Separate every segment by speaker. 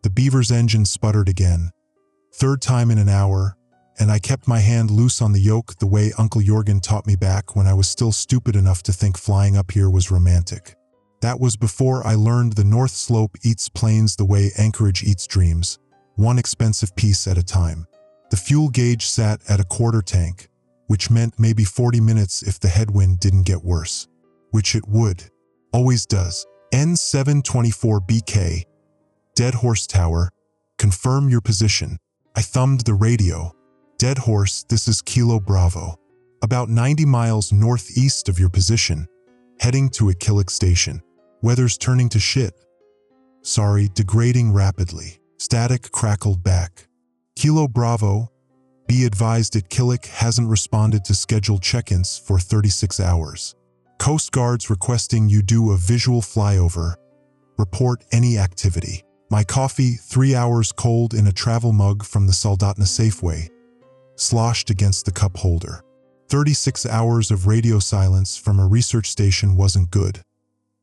Speaker 1: The Beaver's engine sputtered again. Third time in an hour, and I kept my hand loose on the yoke the way Uncle Jorgen taught me back when I was still stupid enough to think flying up here was romantic. That was before I learned the North Slope eats planes the way Anchorage eats dreams, one expensive piece at a time. The fuel gauge sat at a quarter tank, which meant maybe 40 minutes if the headwind didn't get worse. Which it would. Always does. N724BK. Dead Horse Tower. Confirm your position. I thumbed the radio. Dead Horse, this is Kilo Bravo. About 90 miles northeast of your position. Heading to Ikillik Station. Weather's turning to shit. Sorry, degrading rapidly. Static crackled back. Kilo Bravo, be advised Ikillik hasn't responded to scheduled check-ins for 36 hours. Coast Guard's requesting you do a visual flyover. Report any activity. My coffee, 3 hours cold in a travel mug from the Soldatna Safeway, sloshed against the cup holder. 36 hours of radio silence from a research station wasn't good,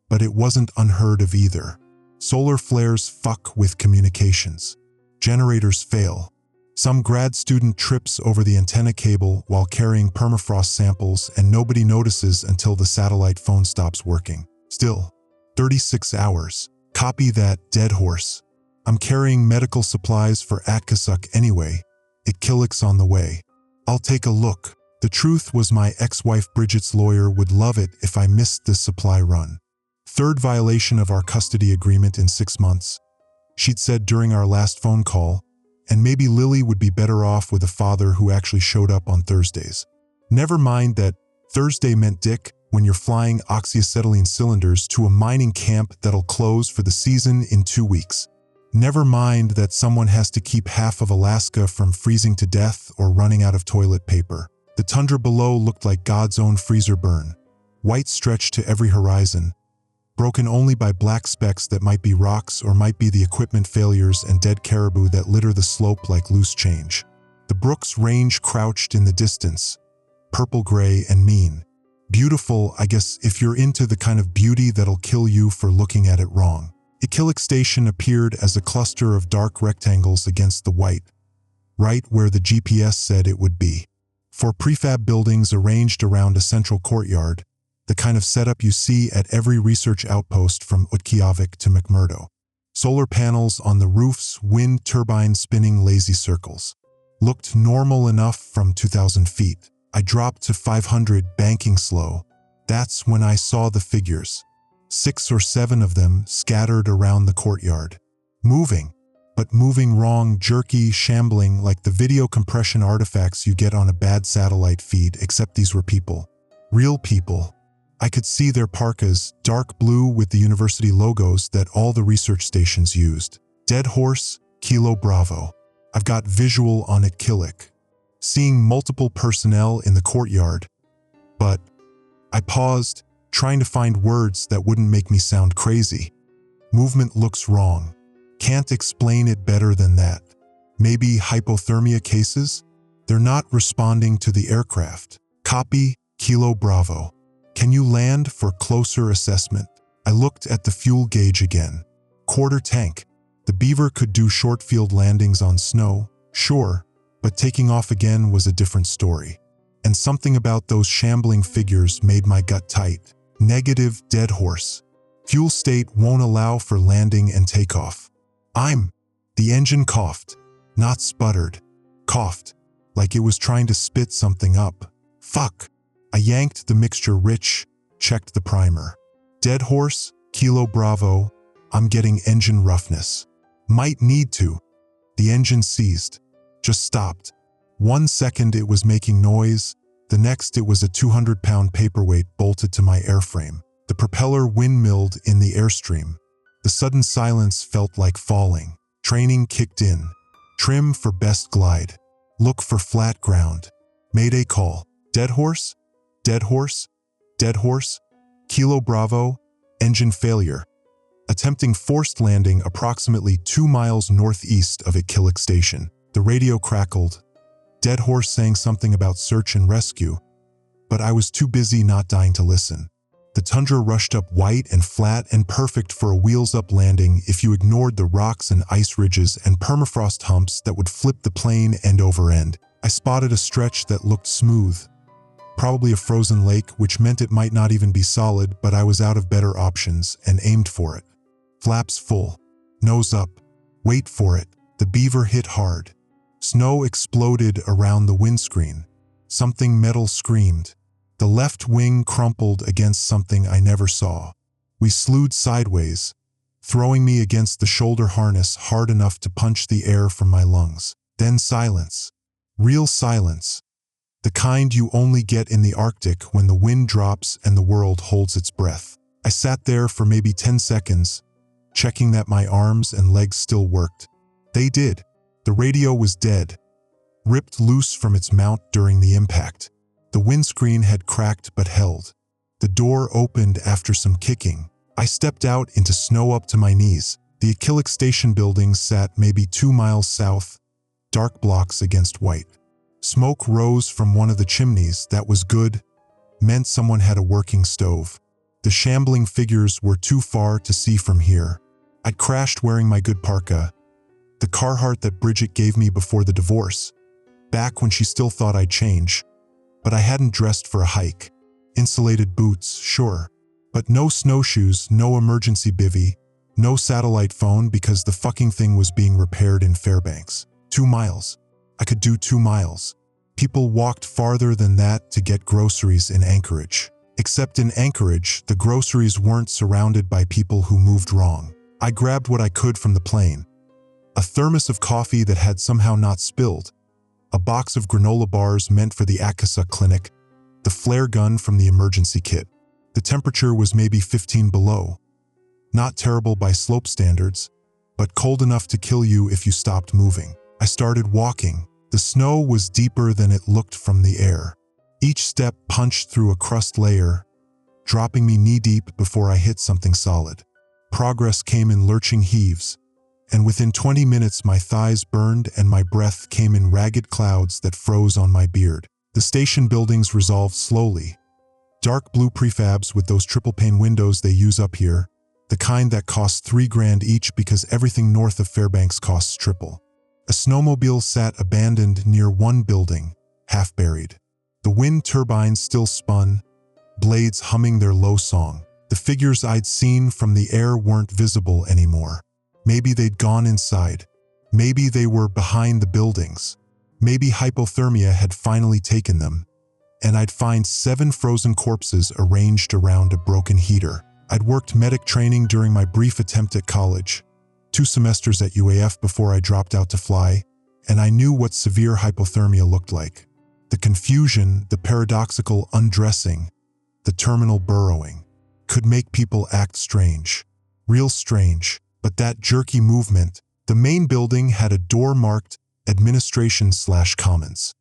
Speaker 1: but it wasn't unheard of either. Solar flares fuck with communications. Generators fail. Some grad student trips over the antenna cable while carrying permafrost samples and nobody notices until the satellite phone stops working. Still, 36 hours. Copy that, Dead Horse. I'm carrying medical supplies for Atkasuk anyway. Ikillik's on the way. I'll take a look. The truth was my ex-wife Bridget's lawyer would love it if I missed this supply run. Third violation of our custody agreement in 6 months. She'd said during our last phone call, and maybe Lily would be better off with a father who actually showed up on Thursdays. Never mind that Thursday meant dick when you're flying oxyacetylene cylinders to a mining camp that'll close for the season in 2 weeks. Never mind that someone has to keep half of Alaska from freezing to death or running out of toilet paper. The tundra below looked like God's own freezer burn. White stretched to every horizon, broken only by black specks that might be rocks or might be the equipment failures and dead caribou that litter the slope like loose change. The Brooks Range crouched in the distance, purple-gray and mean. Beautiful, I guess, if you're into the kind of beauty that'll kill you for looking at it wrong. Ikillik Station appeared as a cluster of dark rectangles against the white, right where the GPS said it would be. 4 prefab buildings arranged around a central courtyard, the kind of setup you see at every research outpost from Utqiagvik to McMurdo. Solar panels on the roofs, wind turbines spinning lazy circles. Looked normal enough from 2,000 feet. I dropped to 500, banking slow. That's when I saw the figures. 6 or 7 of them scattered around the courtyard. Moving, but moving wrong, jerky, shambling like the video compression artifacts you get on a bad satellite feed, except these were people. Real people. I could see their parkas, dark blue with the university logos that all the research stations used. Dead Horse, Kilo Bravo. I've got visual on Ikillik. Seeing multiple personnel in the courtyard. But I paused, trying to find words that wouldn't make me sound crazy. Movement looks wrong. Can't explain it better than that. Maybe hypothermia cases? They're not responding to the aircraft. Copy, Kilo Bravo. Can you land for closer assessment? I looked at the fuel gauge again. Quarter tank. The Beaver could do short field landings on snow, sure, but taking off again was a different story. And something about those shambling figures made my gut tight. Negative, Dead Horse. Fuel state won't allow for landing and takeoff. The engine coughed, not sputtered. Coughed, like it was trying to spit something up. Fuck. I yanked the mixture rich, checked the primer. Dead Horse, Kilo Bravo, I'm getting engine roughness. Might need to. The engine seized. Just stopped. 1 second it was making noise, the next it was a 200-pound paperweight bolted to my airframe. The propeller windmilled in the airstream. The sudden silence felt like falling. Training kicked in. Trim for best glide. Look for flat ground. Mayday call. Dead Horse? Dead Horse? Dead Horse? Kilo Bravo? Engine failure. Attempting forced landing approximately 2 miles northeast of Ikillik Station. The radio crackled. Dead Horse saying something about search and rescue, but I was too busy not dying to listen. The tundra rushed up white and flat and perfect for a wheels-up landing if you ignored the rocks and ice ridges and permafrost humps that would flip the plane end over end. I spotted a stretch that looked smooth, probably a frozen lake, which meant it might not even be solid, but I was out of better options and aimed for it. Flaps full, nose up, wait for it. The beaver hit hard. Snow exploded around the windscreen. Something metal screamed. The left wing crumpled against something I never saw. We slewed sideways, throwing me against the shoulder harness hard enough to punch the air from my lungs. Then silence. Real silence. The kind you only get in the Arctic when the wind drops and the world holds its breath. I sat there for maybe 10 seconds, checking that my arms and legs still worked. They did. The radio was dead, ripped loose from its mount during the impact. The windscreen had cracked but held. The door opened after some kicking. I stepped out into snow up to my knees. The Exclusion station building sat maybe 2 miles south, dark blocks against white. Smoke rose from one of the chimneys. That was good, meant someone had a working stove. The shambling figures were too far to see from here. I'd crashed wearing my good parka, the Carhartt that Bridget gave me before the divorce, back when she still thought I'd change. But I hadn't dressed for a hike. Insulated boots, sure, but no snowshoes, no emergency bivvy, no satellite phone because the fucking thing was being repaired in Fairbanks. 2 miles. I could do 2 miles. People walked farther than that to get groceries in Anchorage. Except in Anchorage, the groceries weren't surrounded by people who moved wrong. I grabbed what I could from the plane. A thermos of coffee that had somehow not spilled, a box of granola bars meant for the Akasa clinic, the flare gun from the emergency kit. The temperature was maybe 15 below. Not terrible by slope standards, but cold enough to kill you if you stopped moving. I started walking. The snow was deeper than it looked from the air. Each step punched through a crust layer, dropping me knee-deep before I hit something solid. Progress came in lurching heaves, and within 20 minutes my thighs burned and my breath came in ragged clouds that froze on my beard. The station buildings resolved slowly. Dark blue prefabs with those triple-pane windows they use up here, the kind that cost $3 grand each because everything north of Fairbanks costs triple. A snowmobile sat abandoned near one building, half buried. The wind turbines still spun, blades humming their low song. The figures I'd seen from the air weren't visible anymore. Maybe they'd gone inside. Maybe they were behind the buildings. Maybe hypothermia had finally taken them, and I'd find 7 frozen corpses arranged around a broken heater. I'd worked medic training during my brief attempt at college, 2 semesters at UAF before I dropped out to fly, and I knew what severe hypothermia looked like. The confusion, the paradoxical undressing, the terminal burrowing, could make people act strange. Real strange. But that jerky movement, the main building had a door marked Administration/Commons.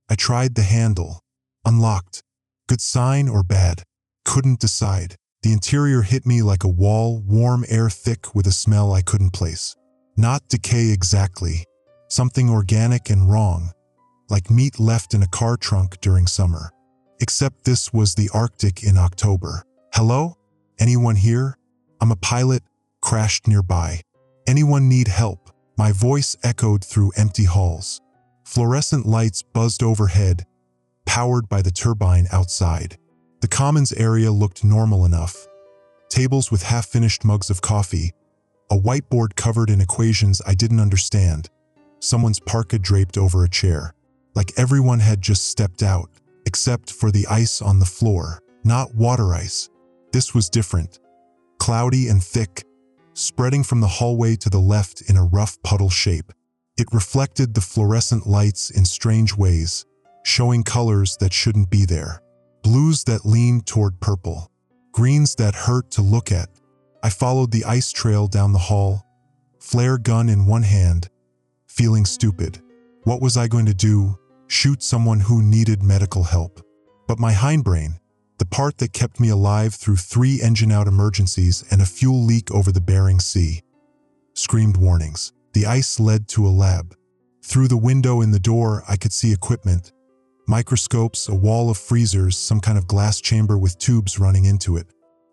Speaker 1: I tried the handle. Unlocked. Good sign or bad? Couldn't decide. The interior hit me like a wall, warm air thick with a smell I couldn't place. Not decay exactly. Something organic and wrong, like meat left in a car trunk during summer. Except this was the Arctic in October. Hello? Anyone here? I'm a pilot, crashed nearby. Anyone need help? My voice echoed through empty halls. Fluorescent lights buzzed overhead, powered by the turbine outside. The commons area looked normal enough. Tables with half-finished mugs of coffee, a whiteboard covered in equations I didn't understand, someone's parka draped over a chair. Like everyone had just stepped out, except for the ice on the floor, not water ice. This was different. Cloudy and thick, spreading from the hallway to the left in a rough puddle shape. It reflected the fluorescent lights in strange ways, showing colors that shouldn't be there. Blues that leaned toward purple, greens that hurt to look at. I followed the ice trail down the hall, flare gun in one hand, feeling stupid. What was I going to do? Shoot someone who needed medical help? But my hindbrain, the part that kept me alive through 3 engine-out emergencies and a fuel leak over the Bering Sea, screamed warnings. The ice led to a lab. Through the window in the door, I could see equipment. Microscopes, a wall of freezers, some kind of glass chamber with tubes running into it.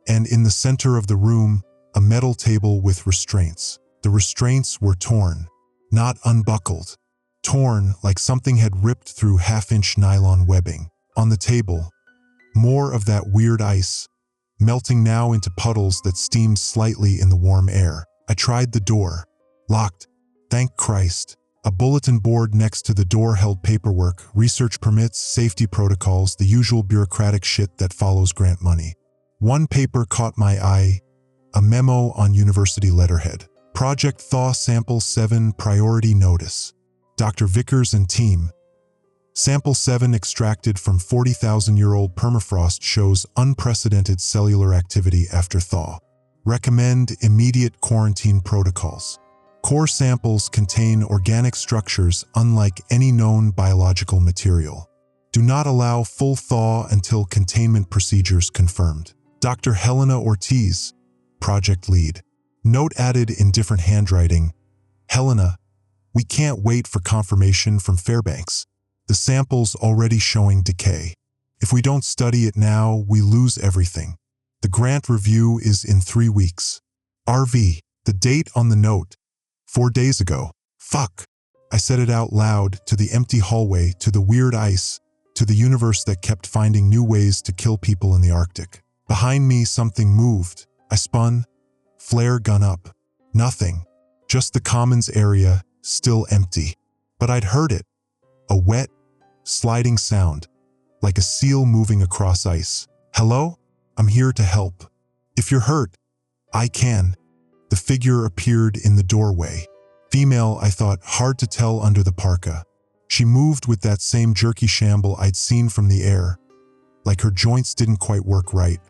Speaker 1: And in the center of the room, a metal table with restraints. The restraints were torn, not unbuckled. Torn like something had ripped through half-inch nylon webbing. On the table, more of that weird ice, melting now into puddles that steamed slightly in the warm air. I tried the door. Locked. Thank Christ. A bulletin board next to the door held paperwork, research permits, safety protocols, the usual bureaucratic shit that follows grant money. One paper caught my eye, a memo on university letterhead. Project Thaw Sample 7 Priority Notice. Dr. Vickers and team. Sample 7 extracted from 40,000-year-old permafrost shows unprecedented cellular activity after thaw. Recommend immediate quarantine protocols. Core samples contain organic structures unlike any known biological material. Do not allow full thaw until containment procedures confirmed. Dr. Helena Ortiz, project lead. Note added in different handwriting. Helena, we can't wait for confirmation from Fairbanks. The sample's already showing decay. If we don't study it now, we lose everything. The grant review is in 3 weeks. RV, the date on the note. 4 days ago. Fuck. I said it out loud, to the empty hallway, to the weird ice, to the universe that kept finding new ways to kill people in the Arctic. Behind me, something moved. I spun, flare gun up. Nothing. Just the commons area, still empty. But I'd heard it. A wet, sliding sound, like a seal moving across ice. Hello? I'm here to help. If you're hurt, I can. The figure appeared in the doorway. Female, I thought, hard to tell under the parka. She moved with that same jerky shamble I'd seen from the air, like her joints didn't quite work right.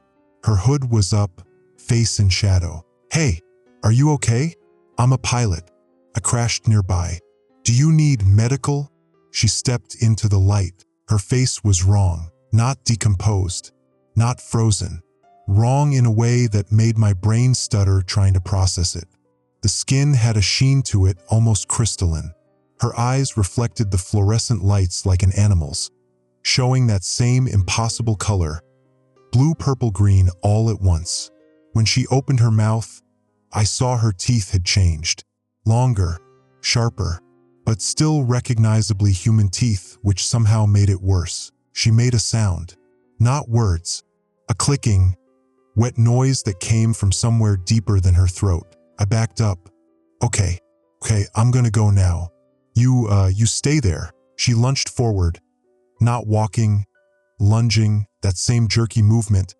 Speaker 1: Her hood was up, face in shadow. Hey, are you okay? I'm a pilot. I crashed nearby. Do you need medical? She stepped into the light. Her face was wrong, not decomposed, not frozen. Wrong in a way that made my brain stutter trying to process it. The skin had a sheen to it, almost crystalline. Her eyes reflected the fluorescent lights like an animal's, showing that same impossible color, blue-purple-green all at once. When she opened her mouth, I saw her teeth had changed. Longer, sharper, but still recognizably human teeth, which somehow made it worse. She made a sound. Not words. A clicking, wet noise that came from somewhere deeper than her throat. I backed up. Okay, I'm gonna go now. You stay there. She lunged forward, not walking, lunging, that same jerky movement,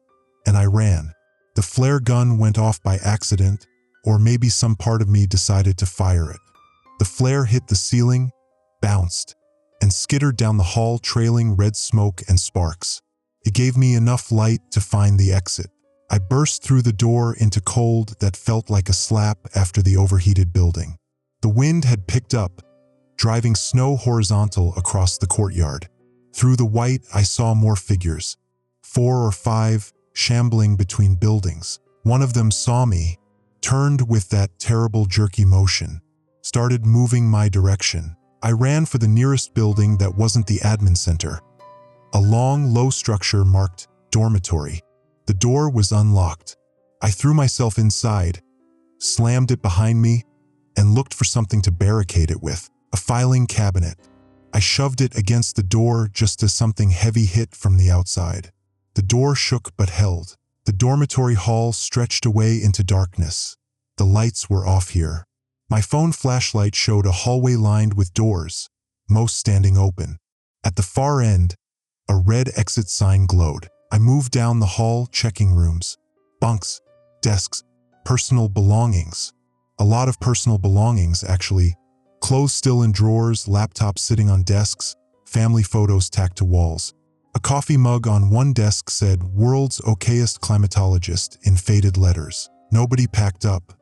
Speaker 1: and I ran. The flare gun went off by accident, or maybe some part of me decided to fire it. The flare hit the ceiling, bounced, and skittered down the hall, trailing red smoke and sparks. It gave me enough light to find the exit. I burst through the door into cold that felt like a slap after the overheated building. The wind had picked up, driving snow horizontal across the courtyard. Through the white, I saw more figures, 4 or 5, shambling between buildings. One of them saw me, turned with that terrible jerky motion, started moving my direction. I ran for the nearest building that wasn't the admin center. A long, low structure marked dormitory. The door was unlocked. I threw myself inside, slammed it behind me, and looked for something to barricade it with. A filing cabinet. I shoved it against the door just as something heavy hit from the outside. The door shook but held. The dormitory hall stretched away into darkness. The lights were off here. My phone flashlight showed a hallway lined with doors, most standing open. At the far end, a red exit sign glowed. I moved down the hall, checking rooms, bunks, desks, personal belongings. A lot of personal belongings, actually. Clothes still in drawers, laptops sitting on desks, family photos tacked to walls. A coffee mug on one desk said, "World's okayest climatologist," in faded letters. Nobody packed up.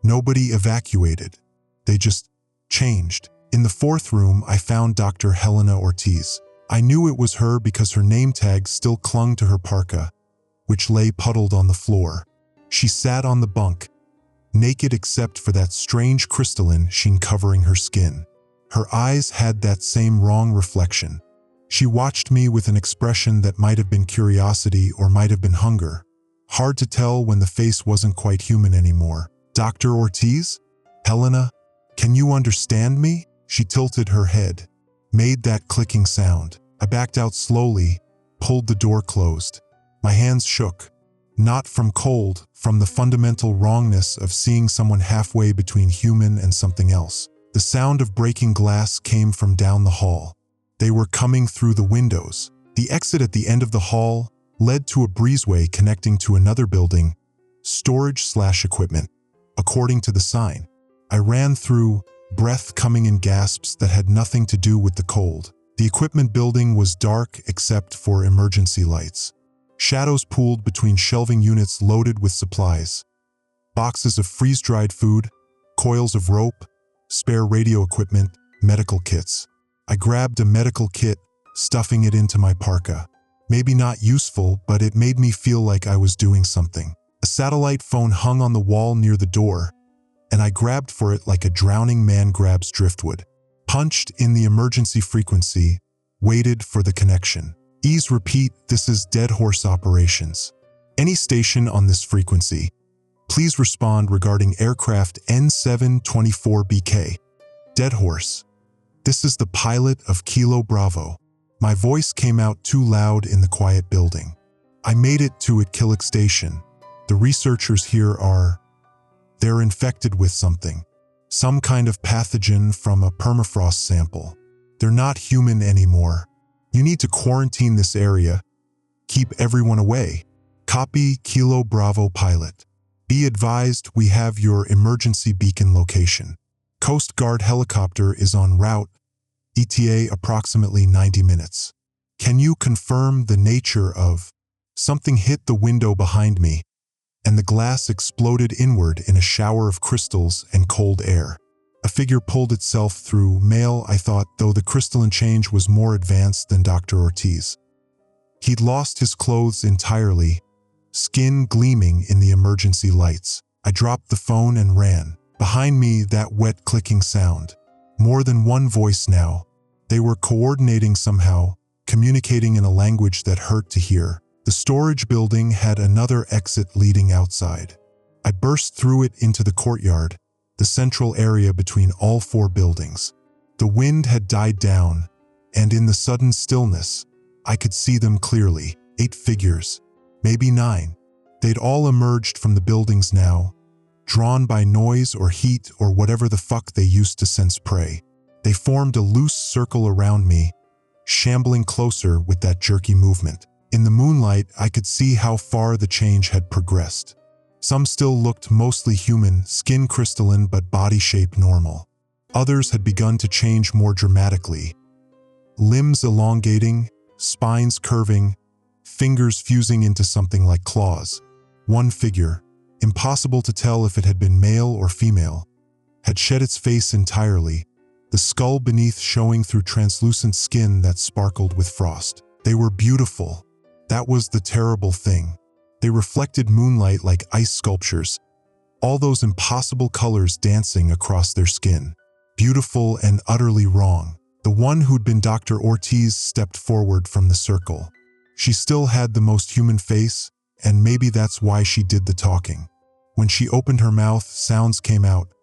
Speaker 1: Nobody evacuated. They just changed. In the fourth room, I found Dr. Helena Ortiz. I knew it was her because her name tag still clung to her parka, which lay puddled on the floor. She sat on the bunk, naked except for that strange crystalline sheen covering her skin. Her eyes had that same wrong reflection. She watched me with an expression that might have been curiosity or might have been hunger. Hard to tell when the face wasn't quite human anymore. Dr. Ortiz? Helena? Can you understand me? She tilted her head, made that clicking sound. I backed out slowly, pulled the door closed. My hands shook, not from cold, from the fundamental wrongness of seeing someone halfway between human and something else. The sound of breaking glass came from down the hall. They were coming through the windows. The exit at the end of the hall led to a breezeway connecting to another building, storage/equipment, according to the sign. I ran through, breath coming in gasps that had nothing to do with the cold. The equipment building was dark except for emergency lights. Shadows pooled between shelving units loaded with supplies. Boxes of freeze-dried food, coils of rope, spare radio equipment, medical kits. I grabbed a medical kit, stuffing it into my parka. Maybe not useful, but it made me feel like I was doing something. A satellite phone hung on the wall near the door, and I grabbed for it like a drowning man grabs driftwood. Punched in the emergency frequency, waited for the connection. Ease repeat, this is Dead Horse Operations. Any station on this frequency, please respond regarding aircraft N724BK. Dead Horse. This is the pilot of Kilo Bravo. My voice came out too loud in the quiet building. I made it to Ikilic Station. The researchers here they're infected with something. Some kind of pathogen from a permafrost sample. They're not human anymore. You need to quarantine this area. Keep everyone away. Copy Kilo Bravo pilot. Be advised we have your emergency beacon location. Coast Guard helicopter is en route. ETA approximately 90 minutes. Can you confirm the nature of... Something hit the window behind me, and the glass exploded inward in a shower of crystals and cold air. A figure pulled itself through, male, I thought, though the crystalline change was more advanced than Dr. Ortiz. He'd lost his clothes entirely, skin gleaming in the emergency lights. I dropped the phone and ran. Behind me, that wet clicking sound. More than one voice now. They were coordinating somehow, communicating in a language that hurt to hear. The storage building had another exit leading outside. I burst through it into the courtyard, the central area between all four buildings. The wind had died down, and in the sudden stillness, I could see them clearly. 8 figures, maybe 9. They'd all emerged from the buildings now, drawn by noise or heat or whatever the fuck they used to sense prey. They formed a loose circle around me, shambling closer with that jerky movement. In the moonlight, I could see how far the change had progressed. Some still looked mostly human, skin crystalline but body shape normal. Others had begun to change more dramatically. Limbs elongating, spines curving, fingers fusing into something like claws. One figure, impossible to tell if it had been male or female, had shed its face entirely, the skull beneath showing through translucent skin that sparkled with frost. They were beautiful. That was the terrible thing. They reflected moonlight like ice sculptures, all those impossible colors dancing across their skin. Beautiful and utterly wrong. The one who'd been Dr. Ortiz stepped forward from the circle. She still had the most human face, and maybe that's why she did the talking. When she opened her mouth, sounds came out.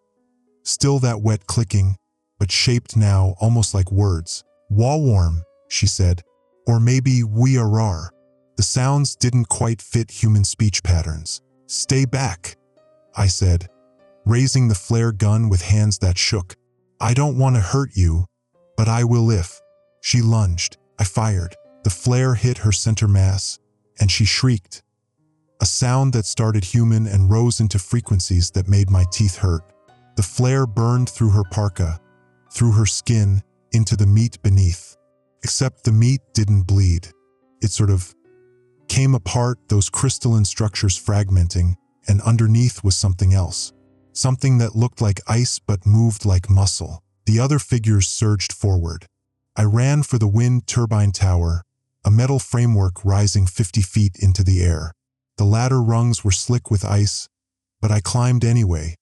Speaker 1: Still that wet clicking, but shaped now almost like words. "Warm," she said. Or maybe "we are." The sounds didn't quite fit human speech patterns. "Stay back," I said, raising the flare gun with hands that shook. "I don't want to hurt you, but I will if." She lunged. I fired. The flare hit her center mass, and she shrieked. A sound that started human and rose into frequencies that made my teeth hurt. The flare burned through her parka, through her skin, into the meat beneath. Except the meat didn't bleed. It sort of came apart, those crystalline structures fragmenting, and underneath was something else. Something that looked like ice but moved like muscle. The other figures surged forward. I ran for the wind turbine tower, a metal framework rising 50 feet into the air. The ladder rungs were slick with ice, but I climbed anyway.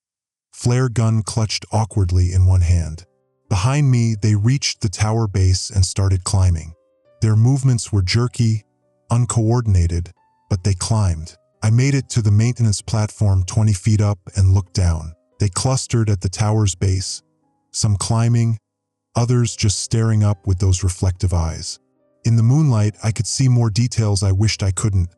Speaker 1: Flare gun clutched awkwardly in one hand. Behind me, they reached the tower base and started climbing. Their movements were jerky, uncoordinated, but they climbed. I made it to the maintenance platform 20 feet up and looked down. They clustered at the tower's base, some climbing, others just staring up with those reflective eyes. In the moonlight, I could see more details I wished I couldn't.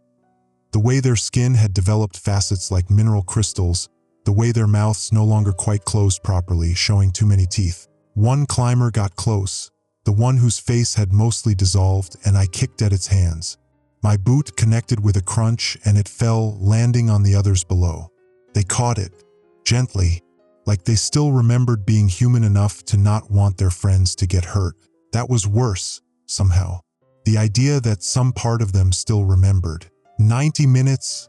Speaker 1: The way their skin had developed facets like mineral crystals, the way their mouths no longer quite closed properly, showing too many teeth. One climber got close, the one whose face had mostly dissolved, and I kicked at its hands. My boot connected with a crunch and it fell, landing on the others below. They caught it, gently, like they still remembered being human enough to not want their friends to get hurt. That was worse, somehow. The idea that some part of them still remembered. 90 minutes,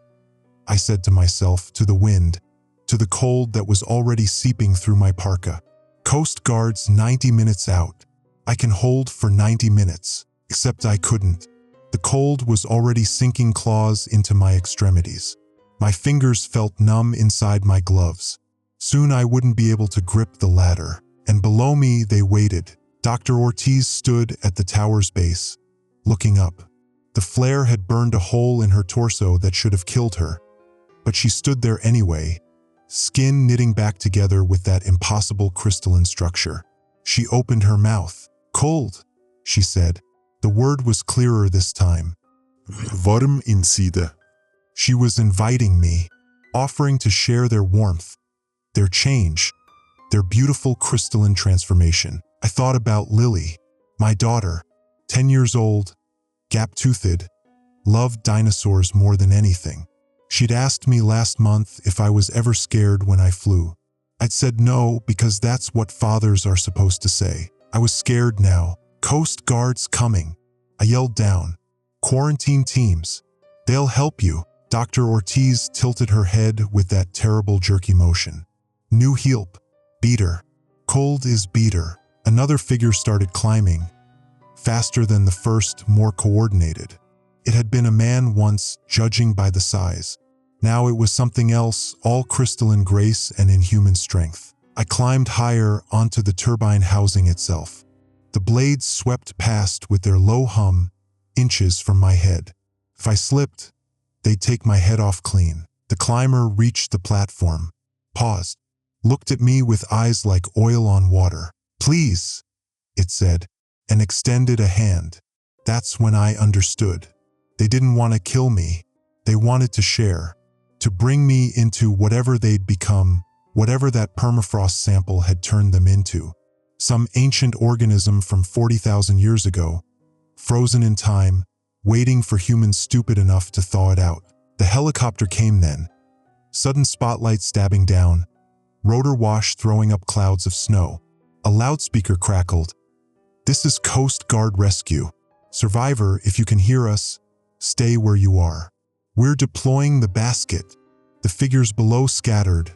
Speaker 1: I said to myself, to the wind, to the cold that was already seeping through my parka. Coast Guard's 90 minutes out. I can hold for 90 minutes, except I couldn't. The cold was already sinking claws into my extremities. My fingers felt numb inside my gloves. Soon I wouldn't be able to grip the ladder. And below me they waited. Dr. Ortiz stood at the tower's base, looking up. The flare had burned a hole in her torso that should have killed her. But she stood there anyway, skin knitting back together with that impossible crystalline structure. She opened her mouth. "Cold," she said. The word was clearer this time.
Speaker 2: Warm inside.
Speaker 1: She was inviting me, offering to share their warmth, their change, their beautiful crystalline transformation. I thought about Lily, my daughter, 10 years old, gap-toothed, loved dinosaurs more than anything. She'd asked me last month if I was ever scared when I flew. I'd said no because that's what fathers are supposed to say. I was scared now. "Coast Guard's coming," I yelled down. "Quarantine teams. They'll help you." Dr. Ortiz tilted her head with that terrible jerky motion. "New help. Beater. Cold is beater." Another figure started climbing, faster than the first, more coordinated. It had been a man once, judging by the size. Now it was something else, all crystalline grace and inhuman strength. I climbed higher onto the turbine housing itself. The blades swept past with their low hum, inches from my head. If I slipped, they'd take my head off clean. The climber reached the platform, paused, looked at me with eyes like oil on water. "Please," it said, and extended a hand. That's when I understood. They didn't want to kill me. They wanted to share, to bring me into whatever they'd become, whatever that permafrost sample had turned them into. Some ancient organism from 40,000 years ago, frozen in time, waiting for humans stupid enough to thaw it out. The helicopter came then. Sudden spotlight stabbing down, rotor wash throwing up clouds of snow. A loudspeaker crackled. "This is Coast Guard Rescue. Survivor, if you can hear us, stay where you are. We're deploying the basket." The figures below scattered,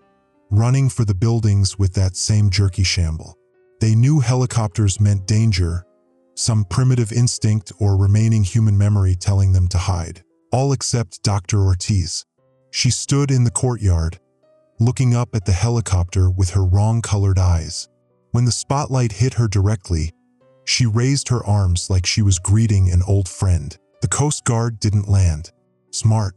Speaker 1: running for the buildings with that same jerky shamble. They knew helicopters meant danger, some primitive instinct or remaining human memory telling them to hide. All except Dr. Ortiz. She stood in the courtyard, looking up at the helicopter with her wrong-colored eyes. When the spotlight hit her directly, she raised her arms like she was greeting an old friend. The Coast Guard didn't land. Smart.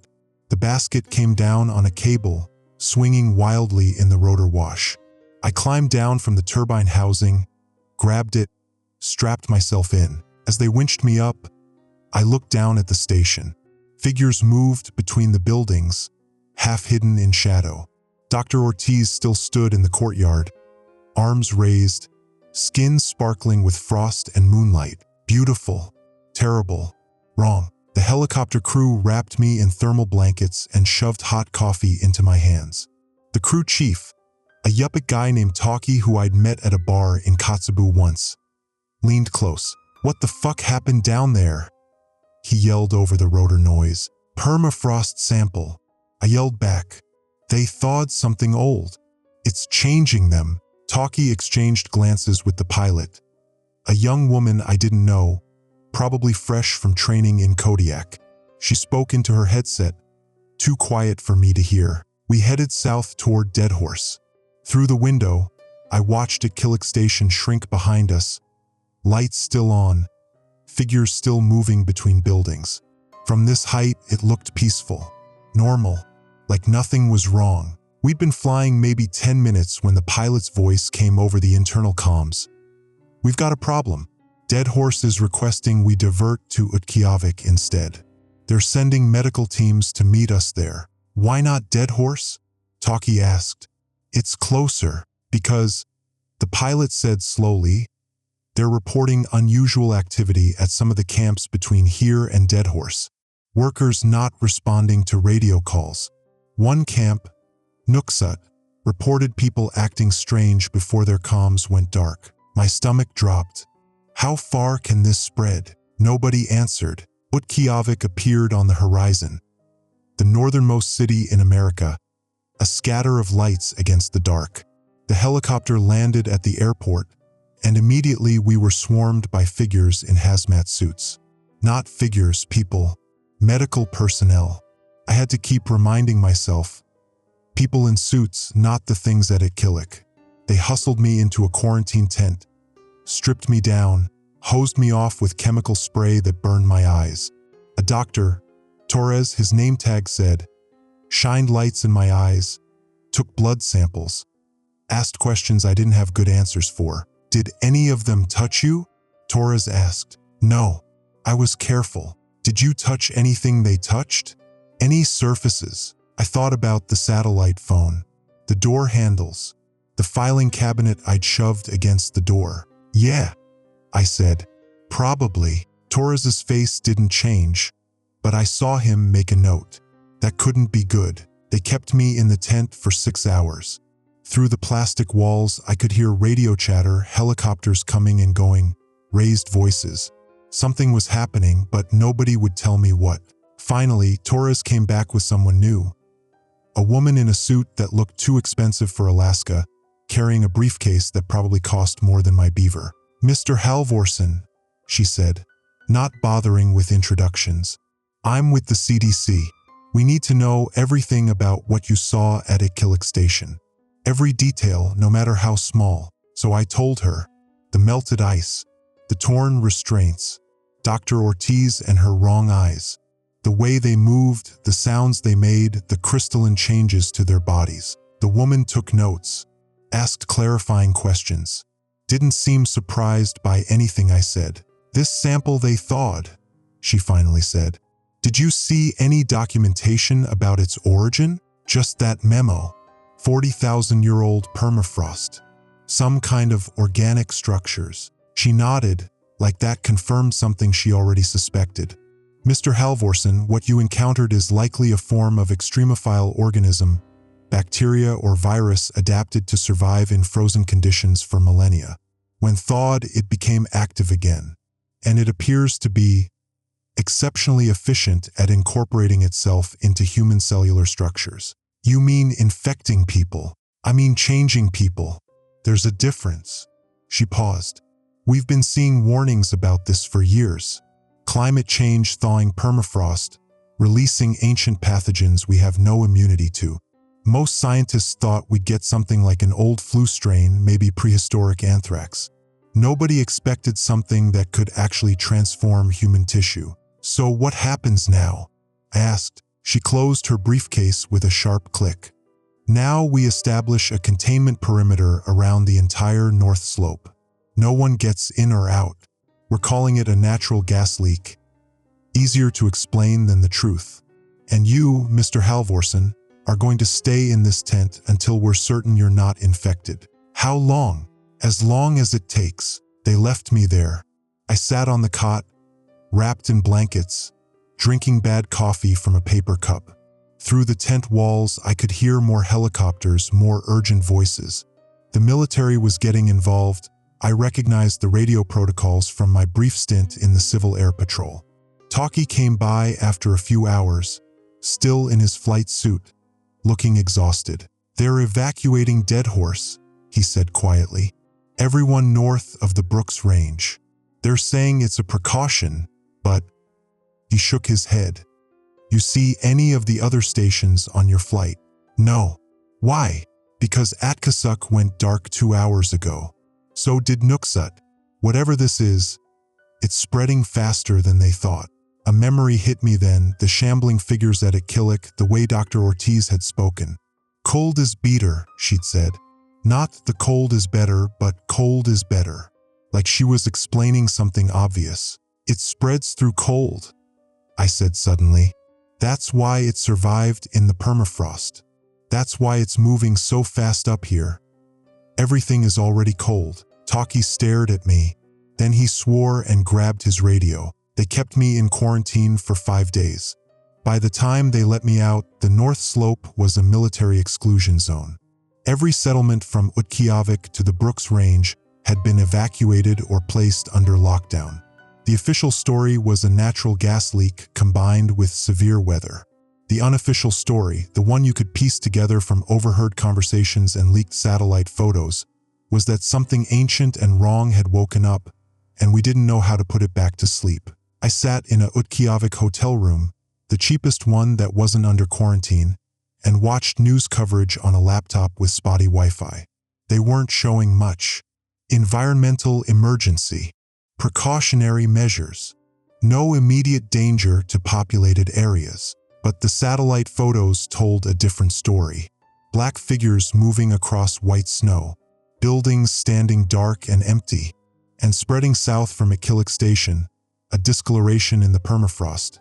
Speaker 1: The basket came down on a cable, swinging wildly in the rotor wash. I climbed down from the turbine housing, grabbed it, strapped myself in. As they winched me up, I looked down at the station. Figures moved between the buildings, half hidden in shadow. Dr. Ortiz still stood in the courtyard, arms raised, skin sparkling with frost and moonlight. Beautiful, terrible, wrong. The helicopter crew wrapped me in thermal blankets and shoved hot coffee into my hands. The crew chief, a yuppie guy named Talkie who I'd met at a bar in Kotzebue once, leaned close. "What the fuck happened down there?" he yelled over the rotor noise. "Permafrost sample," I yelled back. "They thawed something old. It's changing them." Talkie exchanged glances with the pilot, a young woman I didn't know, probably fresh from training in Kodiak. She spoke into her headset, too quiet for me to hear. We headed south toward Dead Horse. Through the window, I watched Killick Station shrink behind us, lights still on, figures still moving between buildings. From this height, it looked peaceful. normal, like nothing was wrong. We'd been flying maybe 10 minutes when the pilot's voice came over the internal comms. We've got a problem. Dead Horse is requesting we divert to Reykjavik instead. They're sending medical teams to meet us there. Why not Dead Horse? Taki asked. It's closer, because, the pilot said slowly, they're reporting unusual activity at some of the camps between here and Dead Horse. Workers not responding to radio calls. One camp, Nuksut, reported people acting strange before their comms went dark. My stomach dropped. How far can this spread? Nobody answered. Reykjavik appeared on the horizon. The northernmost city in America, a scatter of lights against the dark. The helicopter landed at the airport, and immediately we were swarmed by figures in hazmat suits. Not figures, people. Medical personnel. I had to keep reminding myself. People in suits, not the things at Reykjavik. They hustled me into a quarantine tent, stripped me down, hosed me off with chemical spray that burned my eyes. A doctor, Torres, his name tag said, shined lights in my eyes, took blood samples, asked questions I didn't have good answers for. Did any of them touch you? Torres asked. No. I was careful. Did you touch anything they touched? Any surfaces? I thought about the satellite phone, the door handles, the filing cabinet I'd shoved against the door. Yeah, I said. Probably. Torres's face didn't change, but I saw him make a note. That couldn't be good. They kept me in the tent for 6 hours. Through the plastic walls, I could hear radio chatter, helicopters coming and going, raised voices. Something was happening, but nobody would tell me what. Finally, Torres came back with someone new. A woman in a suit that looked too expensive for Alaska, carrying a briefcase that probably cost more than my beaver. Mr. Halvorsen, she said, not bothering with introductions. I'm with the CDC. We need to know everything about what you saw at Reykjavik station. Every detail, no matter how small. So I told her. The melted ice, the torn restraints, Dr. Ortiz and her wrong eyes, the way they moved, the sounds they made, the crystalline changes to their bodies. The woman took notes, asked clarifying questions, didn't seem surprised by anything I said. This sample they thawed, she finally said. Did you see any documentation about its origin? Just that memo. 40,000-year-old permafrost. Some kind of organic structures. She nodded, like that confirmed something she already suspected. Mr. Halvorsen, what you encountered is likely a form of extremophile organism, bacteria or virus adapted to survive in frozen conditions for millennia. When thawed, it became active again, and it appears to be exceptionally efficient at incorporating itself into human cellular structures. You mean infecting people? I mean changing people. There's a difference. She paused. We've been seeing warnings about this for years. Climate change thawing permafrost, releasing ancient pathogens we have no immunity to. Most scientists thought we'd get something like an old flu strain, maybe prehistoric anthrax. Nobody expected something that could actually transform human tissue. So what happens now? I asked. She closed her briefcase with a sharp click. Now we establish a containment perimeter around the entire north slope. No one gets in or out. We're calling it a natural gas leak. Easier to explain than the truth. And you, Mr. Halvorsen, are going to stay in this tent until we're certain you're not infected. How long? As long as it takes. They left me there. I sat on the cot, wrapped in blankets, drinking bad coffee from a paper cup. Through the tent walls, I could hear more helicopters, more urgent voices. The military was getting involved. I recognized the radio protocols from my brief stint in the Civil Air Patrol. Taki came by after a few hours, still in his flight suit, looking exhausted. They're evacuating Dead Horse, he said quietly. Everyone north of the Brooks Range. They're saying it's a precaution, but... He shook his head. You see any of the other stations on your flight? No. Why? Because Atkasuk went dark 2 hours ago. So did Nuksut. Whatever this is, it's spreading faster than they thought. A memory hit me then, the shambling figures at Akilic, the way Dr. Ortiz had spoken. Cold is better, she'd said. Not the cold is better, but cold is better. Like she was explaining something obvious. It spreads through cold, I said suddenly. That's why it survived in the permafrost. That's why it's moving so fast up here. Everything is already cold. Taki stared at me. Then he swore and grabbed his radio. They kept me in quarantine for 5 days. By the time they let me out, the North Slope was a military exclusion zone. Every settlement from Utqiagvik to the Brooks Range had been evacuated or placed under lockdown. The official story was a natural gas leak combined with severe weather. The unofficial story, the one you could piece together from overheard conversations and leaked satellite photos, was that something ancient and wrong had woken up, and we didn't know how to put it back to sleep. I sat in a Utqiagvik hotel room, the cheapest one that wasn't under quarantine, and watched news coverage on a laptop with spotty Wi-Fi. They weren't showing much. Environmental emergency. Precautionary measures. No immediate danger to populated areas. But the satellite photos told a different story. Black figures moving across white snow. Buildings standing dark and empty. And spreading south from Akilic Station, a discoloration in the permafrost.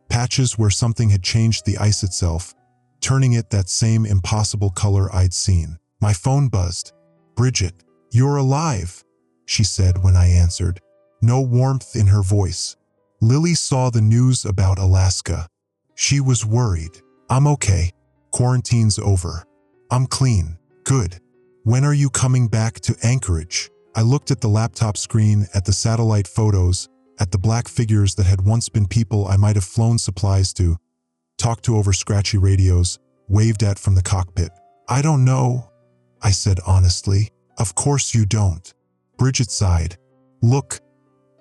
Speaker 1: Patches where something had changed the ice itself, turning it that same impossible color I'd seen. My phone buzzed. "Bridget, you're alive," she said when I answered. No warmth in her voice. Lily saw the news about Alaska. She was worried. "I'm okay. Quarantine's over. I'm clean. Good. When are you coming back to Anchorage?" I looked at the laptop screen, at the satellite photos, at the black figures that had once been people I might have flown supplies to, talked to over scratchy radios, waved at from the cockpit. "I don't know," I said honestly. "Of course you don't." Bridget sighed. "Look,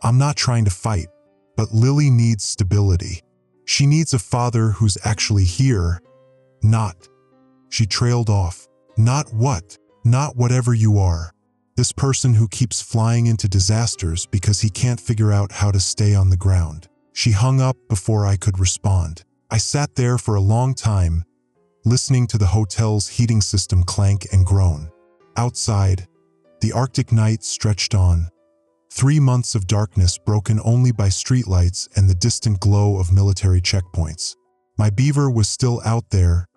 Speaker 1: I'm not trying to fight, but Lily needs stability. She needs a father who's actually here, not..." She trailed off. "Not what? Not whatever you are. This person who keeps flying into disasters because he can't figure out how to stay on the ground." She hung up before I could respond. I sat there for a long time, listening to the hotel's heating system clank and groan. Outside, the Arctic night stretched on. 3 months of darkness broken only by streetlights and the distant glow of military checkpoints. My beaver was still out there,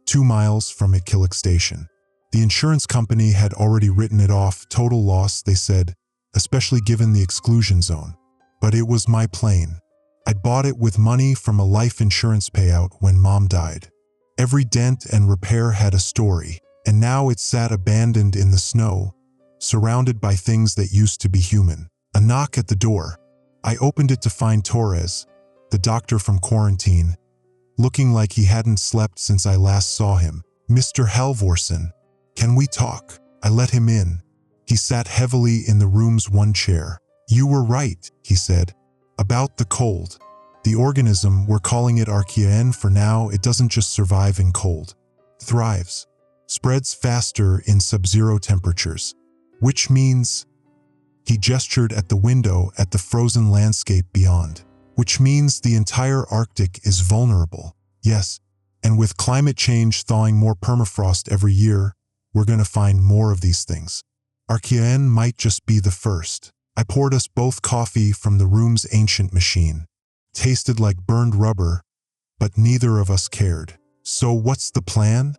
Speaker 1: 2 miles from Akilic Station. The insurance company had already written it off, total loss, they said, especially given the exclusion zone. But it was my plane. I'd bought it with money from a life insurance payout when Mom died. Every dent and repair had a story, and now it sat abandoned in the snow, surrounded by things that used to be human. A knock at the door. I opened it to find Torres, the doctor from quarantine, looking like he hadn't slept since I last saw him. "Mr. Halvorsen, can we talk?" I let him in. He sat heavily in the room's one chair. "You were right," he said, "about the cold. The organism, we're calling it Archaean for now, it doesn't just survive in cold. It thrives. Spreads faster in sub-zero temperatures. Which means..." He gestured at the window at the frozen landscape beyond. "Which means the entire Arctic is vulnerable. Yes, and with climate change thawing more permafrost every year, we're going to find more of these things. Archaean might just be the first." I poured us both coffee from the room's ancient machine. Tasted like burned rubber, but neither of us cared. "So what's the plan?"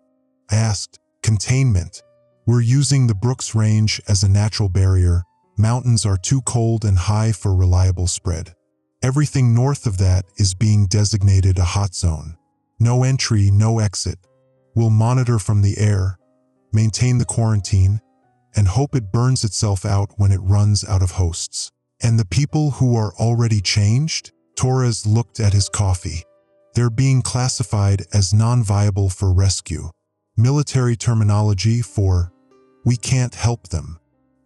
Speaker 1: I asked. "Containment. We're using the Brooks Range as a natural barrier. Mountains are too cold and high for reliable spread. Everything north of that is being designated a hot zone. No entry, no exit. We'll monitor from the air, maintain the quarantine, and hope it burns itself out when it runs out of hosts." "And the people who are already changed?" Torres looked at his coffee. "They're being classified as non-viable for rescue. Military terminology for, we can't help them.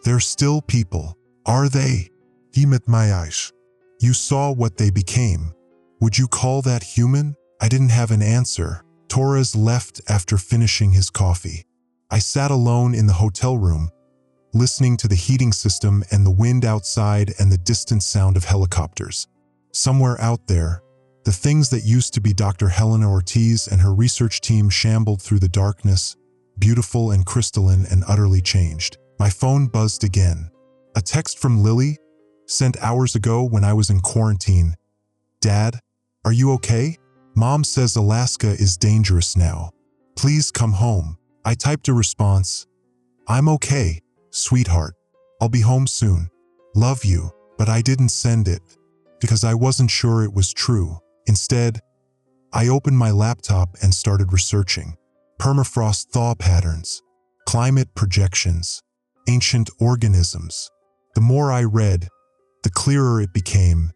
Speaker 1: They're still people." "Are they?"
Speaker 2: He met my eyes.
Speaker 1: "You saw what they became. Would you call that human?" I didn't have an answer. Torres left after finishing his coffee. I sat alone in the hotel room, listening to the heating system and the wind outside and the distant sound of helicopters. Somewhere out there, The things that used to be Dr. Helena Ortiz and her research team shambled through the darkness, beautiful and crystalline and utterly changed. My phone buzzed again. A text from Lily, sent hours ago when I was in quarantine. Dad, are you okay? Mom says Alaska is dangerous now. Please come home. I typed a response. I'm okay, sweetheart. I'll be home soon. Love you. But I didn't send it because I wasn't sure it was true. Instead, I opened my laptop and started researching. Permafrost thaw patterns, climate projections, ancient organisms. The more I read, the clearer it became.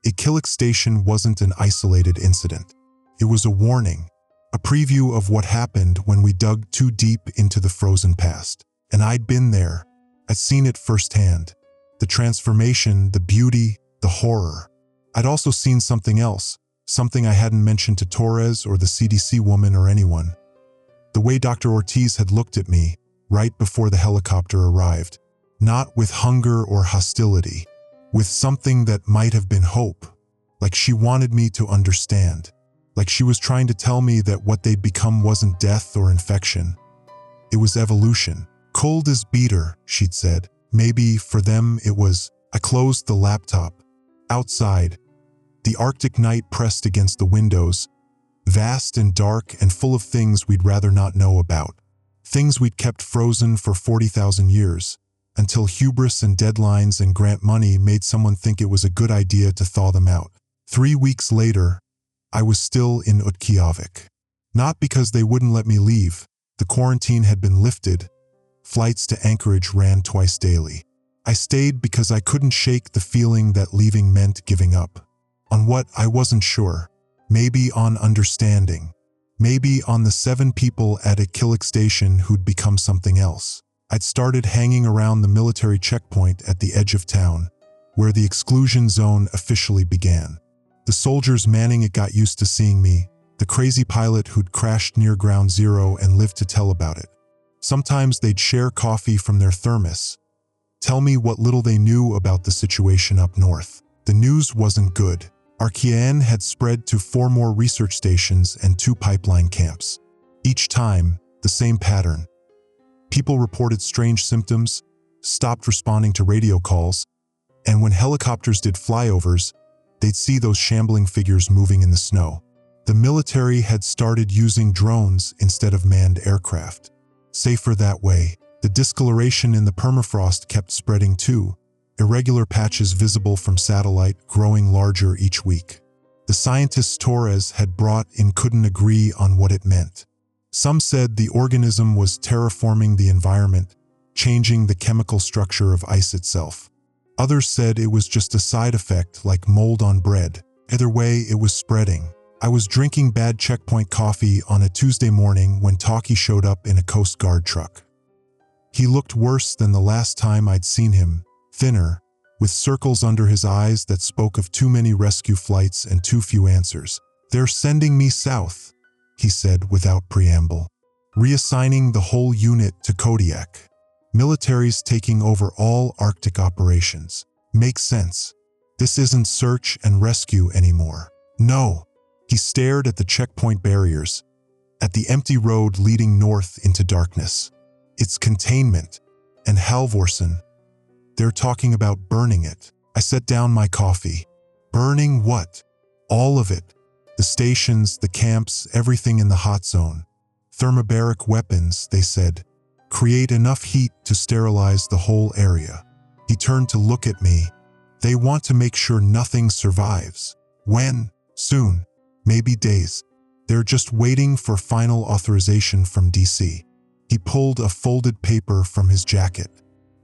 Speaker 1: Ikillik Station wasn't an isolated incident. It was a warning, a preview of what happened when we dug too deep into the frozen past. And I'd been there. I'd seen it firsthand. The transformation, the beauty, the horror. I'd also seen something else, something I hadn't mentioned to Torres or the CDC woman or anyone. The way Dr. Ortiz had looked at me right before the helicopter arrived. Not with hunger or hostility, with something that might have been hope. Like she wanted me to understand. Like she was trying to tell me that what they'd become wasn't death or infection. It was evolution. Cold as beater, she'd said. Maybe for them it was. I closed the laptop. Outside, the Arctic night pressed against the windows, vast and dark and full of things we'd rather not know about. Things we'd kept frozen for 40,000 years, until hubris and deadlines and grant money made someone think it was a good idea to thaw them out. 3 weeks later, I was still in Utqiagvik. Not because they wouldn't let me leave. The quarantine had been lifted. Flights to Anchorage ran twice daily. I stayed because I couldn't shake the feeling that leaving meant giving up. On what, I wasn't sure. Maybe on understanding. Maybe on the 7 people at Ikillik Station who'd become something else. I'd started hanging around the military checkpoint at the edge of town, where the exclusion zone officially began. The soldiers manning it got used to seeing me, the crazy pilot who'd crashed near Ground Zero and lived to tell about it. Sometimes they'd share coffee from their thermos, tell me what little they knew about the situation up north. The news wasn't good. Archean had spread to 4 more research stations and 2 pipeline camps. Each time, the same pattern. People reported strange symptoms, stopped responding to radio calls, and when helicopters did flyovers, they'd see those shambling figures moving in the snow. The military had started using drones instead of manned aircraft. Safer that way. The discoloration in the permafrost kept spreading too, irregular patches visible from satellite growing larger each week. The scientists Torres had brought in couldn't agree on what it meant. Some said the organism was terraforming the environment, changing the chemical structure of ice itself. Others said it was just a side effect like mold on bread. Either way, it was spreading. I was drinking bad checkpoint coffee on a Tuesday morning when Talkie showed up in a Coast Guard truck. He looked worse than the last time I'd seen him, thinner, with circles under his eyes that spoke of too many rescue flights and too few answers. "They're sending me south," he said without preamble. "Reassigning the whole unit to Kodiak. Military's taking over all Arctic operations. Makes sense. This isn't search and rescue anymore. No." He stared at the checkpoint barriers, at the empty road leading north into darkness. "It's containment. And Halvorsen. They're talking about burning it." I set down my coffee. Burning what? All of it. The stations, the camps, everything in the hot zone. Thermobaric weapons, they said. Create enough heat to sterilize the whole area. He turned to look at me. "They want to make sure nothing survives." "When?" "Soon. Maybe days. They're just waiting for final authorization from DC. He pulled a folded paper from his jacket.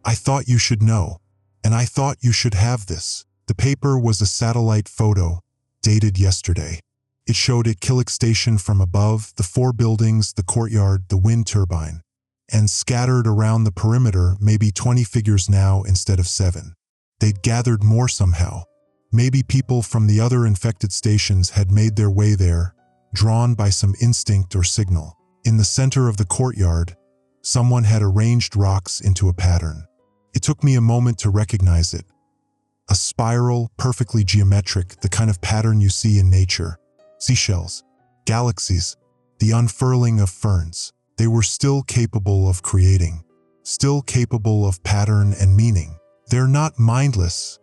Speaker 1: "I thought you should know. And I thought you should have this." The paper was a satellite photo, dated yesterday. It showed Ikillik Station from above, the 4 buildings, the courtyard, the wind turbine. And scattered around the perimeter, maybe 20 figures now instead of 7. They'd gathered more somehow. Maybe people from the other infected stations had made their way there, drawn by some instinct or signal. In the center of the courtyard, someone had arranged rocks into a pattern. It took me a moment to recognize it. A spiral, perfectly geometric, the kind of pattern you see in nature. Seashells, galaxies, the unfurling of ferns. They were still capable of creating, still capable of pattern and meaning. They're not mindless,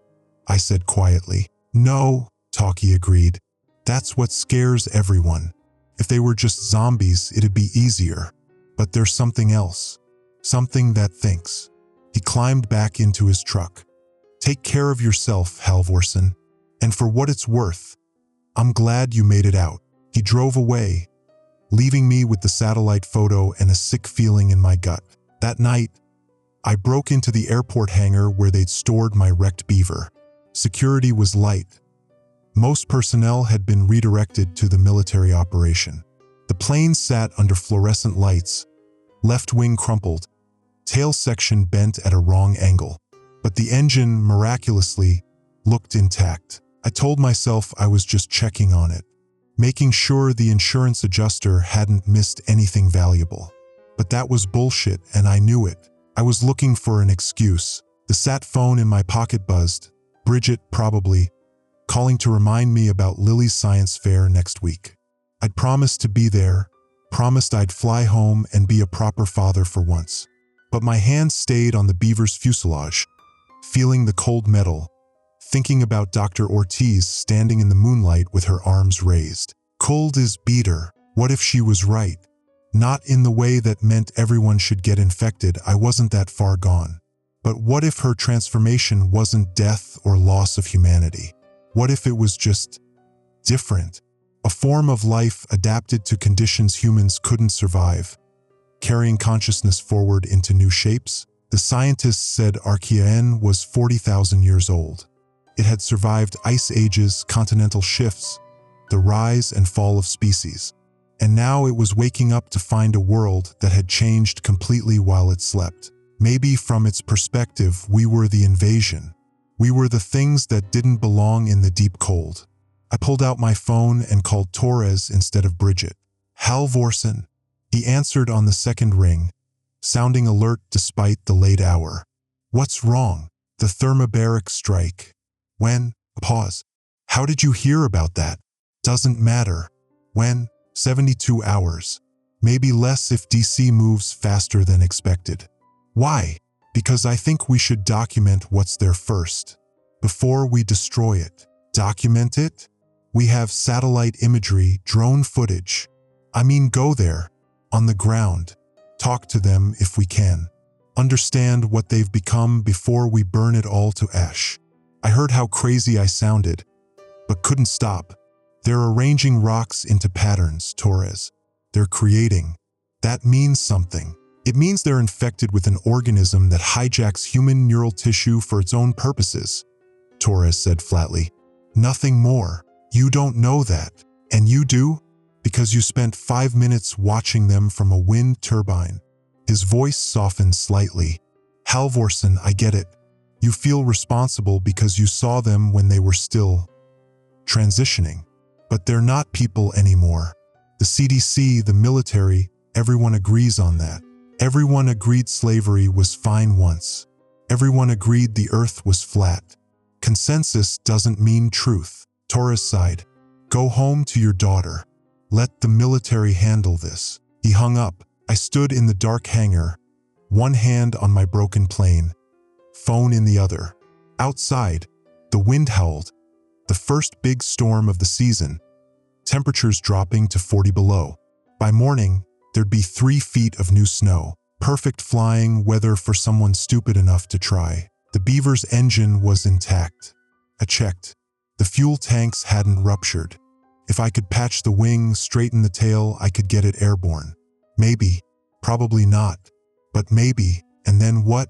Speaker 1: I said quietly. No, Talkie agreed. That's what scares everyone. If they were just zombies, it'd be easier. But there's something else. Something that thinks. He climbed back into his truck. Take care of yourself, Halvorsen. And for what it's worth, I'm glad you made it out. He drove away, leaving me with the satellite photo and a sick feeling in my gut. That night, I broke into the airport hangar where they'd stored my wrecked beaver. Security was light. Most personnel had been redirected to the military operation. The plane sat under fluorescent lights, left wing crumpled, tail section bent at a wrong angle. But the engine, miraculously, looked intact. I told myself I was just checking on it, making sure the insurance adjuster hadn't missed anything valuable. But that was bullshit, and I knew it. I was looking for an excuse. The sat phone in my pocket buzzed. Bridget, probably, calling to remind me about Lily's science fair next week. I'd promised to be there, promised I'd fly home and be a proper father for once. But my hand stayed on the beaver's fuselage, feeling the cold metal, thinking about Dr. Ortiz standing in the moonlight with her arms raised. Cold as beater. What if she was right? Not in the way that meant everyone should get infected. I wasn't that far gone. But what if her transformation wasn't death or loss of humanity? What if it was just different? A form of life adapted to conditions humans couldn't survive, carrying consciousness forward into new shapes? The scientists said Archaean was 40,000 years old. It had survived ice ages, continental shifts, the rise and fall of species. And now it was waking up to find a world that had changed completely while it slept. Maybe from its perspective, we were the invasion. We were the things that didn't belong in the deep cold. I pulled out my phone and called Torres instead of Bridget. Halvorsen. He answered on the second ring, sounding alert despite the late hour. What's wrong? The thermobaric strike. When? Pause. How did you hear about that? Doesn't matter. When? 72 hours. Maybe less if DC moves faster than expected. Why? Because I think we should document what's there first, before we destroy it. Document it? We have satellite imagery, drone footage. I mean, go there, on the ground. Talk to them if we can. Understand what they've become before we burn it all to ash. I heard how crazy I sounded, but couldn't stop. They're arranging rocks into patterns, Torres. They're creating. That means something. It means they're infected with an organism that hijacks human neural tissue for its own purposes, Torres said flatly. Nothing more. You don't know that. And you do? Because you spent 5 minutes watching them from a wind turbine. His voice softened slightly. Halvorsen, I get it. You feel responsible because you saw them when they were still transitioning. But they're not people anymore. The CDC, the military, everyone agrees on that. Everyone agreed slavery was fine once. Everyone agreed the earth was flat. Consensus doesn't mean truth. Torres sighed. Go home to your daughter. Let the military handle this. He hung up. I stood in the dark hangar, one hand on my broken plane, phone in the other. Outside, the wind howled. The first big storm of the season. Temperatures dropping to 40 below. By morning, there'd be 3 feet of new snow. Perfect flying weather for someone stupid enough to try. The Beaver's engine was intact. I checked. The fuel tanks hadn't ruptured. If I could patch the wing, straighten the tail, I could get it airborne. Maybe. Probably not. But maybe. And then what?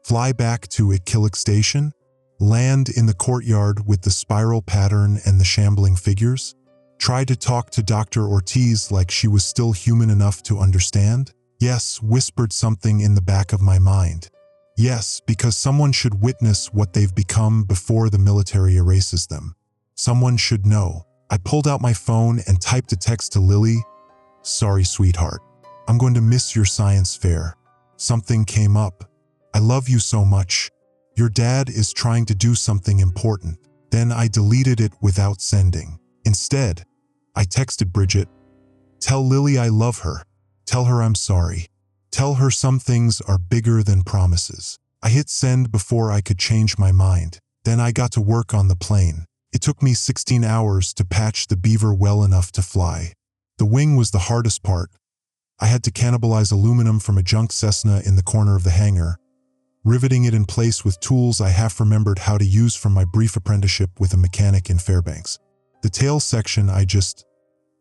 Speaker 1: Fly back to Ikilic Station? Land in the courtyard with the spiral pattern and the shambling figures? Try to talk to Dr. Ortiz like she was still human enough to understand? Yes, whispered something in the back of my mind. Yes, because someone should witness what they've become before the military erases them. Someone should know. I pulled out my phone and typed a text to Lily. Sorry, sweetheart. I'm going to miss your science fair. Something came up. I love you so much. Your dad is trying to do something important. Then I deleted it without sending. Instead, I texted Bridget, "Tell Lily I love her. Tell her I'm sorry. Tell her some things are bigger than promises." I hit send before I could change my mind. Then I got to work on the plane. It took me 16 hours to patch the Beaver well enough to fly. The wing was the hardest part. I had to cannibalize aluminum from a junk Cessna in the corner of the hangar, riveting it in place with tools I half remembered how to use from my brief apprenticeship with a mechanic in Fairbanks. The tail section I just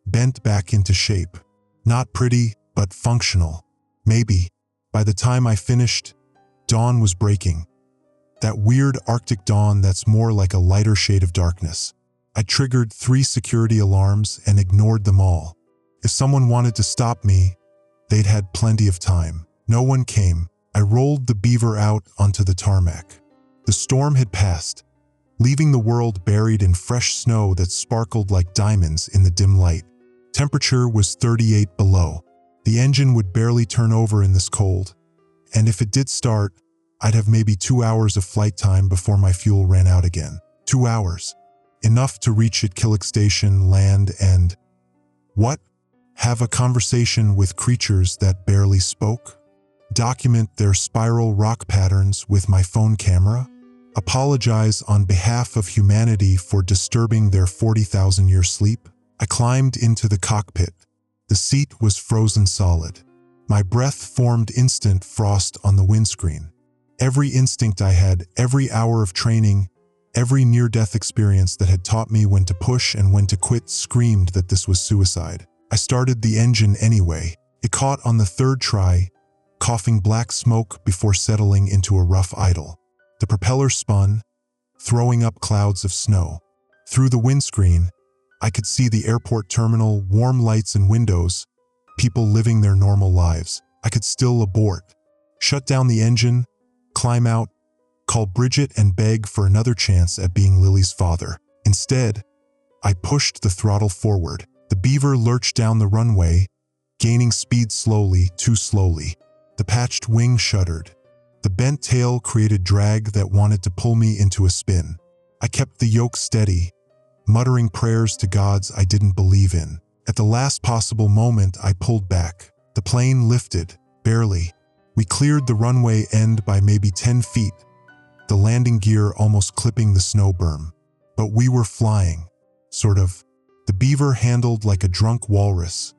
Speaker 1: bent back into shape. Not pretty, but functional. Maybe. By the time I finished, dawn was breaking. That weird Arctic dawn that's more like a lighter shade of darkness. I triggered 3 security alarms and ignored them all. If someone wanted to stop me, they'd had plenty of time. No one came. I rolled the Beaver out onto the tarmac. The storm had passed, leaving the world buried in fresh snow that sparkled like diamonds in the dim light. Temperature was 38 below. The engine would barely turn over in this cold, and if it did start, I'd have maybe 2 hours of flight time before my fuel ran out again. 2 hours. Enough to reach at Killick Station, land, and what? Have a conversation with creatures that barely spoke? Document their spiral rock patterns with my phone camera? Apologize on behalf of humanity for disturbing their 40,000-year sleep? I climbed into the cockpit. The seat was frozen solid. My breath formed instant frost on the windscreen. Every instinct I had, every hour of training, every near-death experience that had taught me when to push and when to quit screamed that this was suicide. I started the engine anyway. It caught on the 3rd try, coughing black smoke before settling into a rough idle. The propeller spun, throwing up clouds of snow. Through the windscreen, I could see the airport terminal, warm lights and windows, people living their normal lives. I could still abort, shut down the engine, climb out, call Bridget and beg for another chance at being Lily's father. Instead, I pushed the throttle forward. The Beaver lurched down the runway, gaining speed slowly, too slowly. The patched wing shuddered. The bent tail created drag that wanted to pull me into a spin. I kept the yoke steady, muttering prayers to gods I didn't believe in. At the last possible moment, I pulled back. The plane lifted, barely. We cleared the runway end by maybe 10 feet, the landing gear almost clipping the snow berm. But we were flying, sort of. The Beaver handled like a drunk walrus,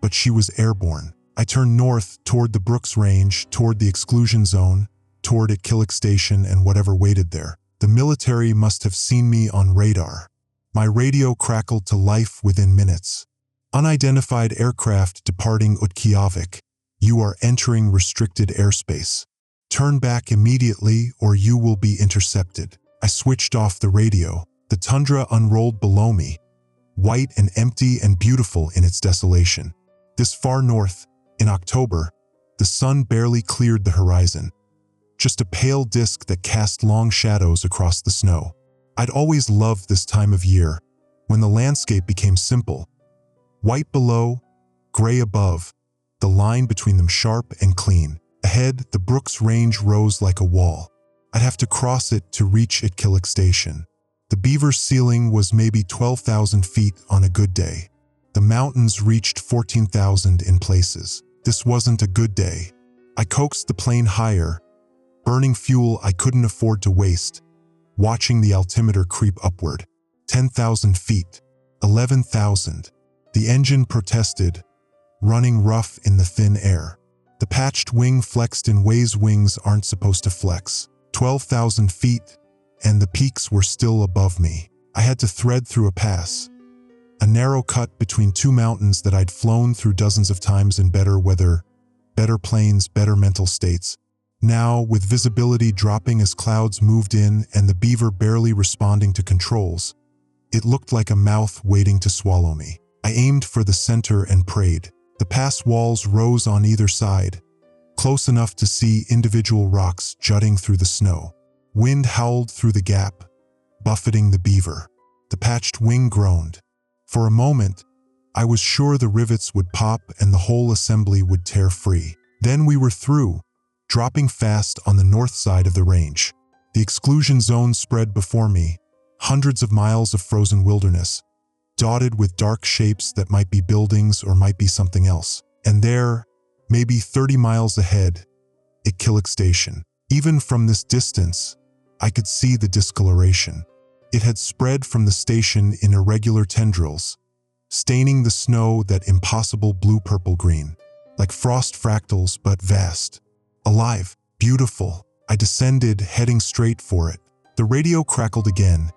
Speaker 1: but she was airborne. I turned north toward the Brooks Range, toward the exclusion zone, toward at Killick Station and whatever waited there. The military must have seen me on radar. My radio crackled to life within minutes. Unidentified aircraft departing Utqiagvik. You are entering restricted airspace. Turn back immediately or you will be intercepted. I switched off the radio. The tundra unrolled below me, white and empty and beautiful in its desolation. This far north, in October, the sun barely cleared the horizon, just a pale disk that cast long shadows across the snow. I'd always loved this time of year, when the landscape became simple. White below, gray above, the line between them sharp and clean. Ahead, the Brooks Range rose like a wall. I'd have to cross it to reach at Killick Station. The Beaver's ceiling was maybe 12,000 feet on a good day. The mountains reached 14,000 in places. This wasn't a good day. I coaxed the plane higher, burning fuel I couldn't afford to waste, watching the altimeter creep upward. 10,000 feet, 11,000. The engine protested, running rough in the thin air. The patched wing flexed in ways wings aren't supposed to flex. 12,000 feet, and the peaks were still above me. I had to thread through a pass, a narrow cut between 2 mountains that I'd flown through dozens of times in better weather, better planes, better mental states. Now, with visibility dropping as clouds moved in and the Beaver barely responding to controls, it looked like a mouth waiting to swallow me. I aimed for the center and prayed. The pass walls rose on either side, close enough to see individual rocks jutting through the snow. Wind howled through the gap, buffeting the Beaver. The patched wing groaned. For a moment, I was sure the rivets would pop and the whole assembly would tear free. Then we were through, dropping fast on the north side of the range. The exclusion zone spread before me, hundreds of miles of frozen wilderness, dotted with dark shapes that might be buildings or might be something else. And there, maybe 30 miles ahead, Exclusion Station. Even from this distance, I could see the discoloration. It had spread from the station in irregular tendrils, staining the snow that impossible blue-purple-green, like frost fractals but vast. Alive, beautiful. I descended, heading straight for it. The radio crackled again.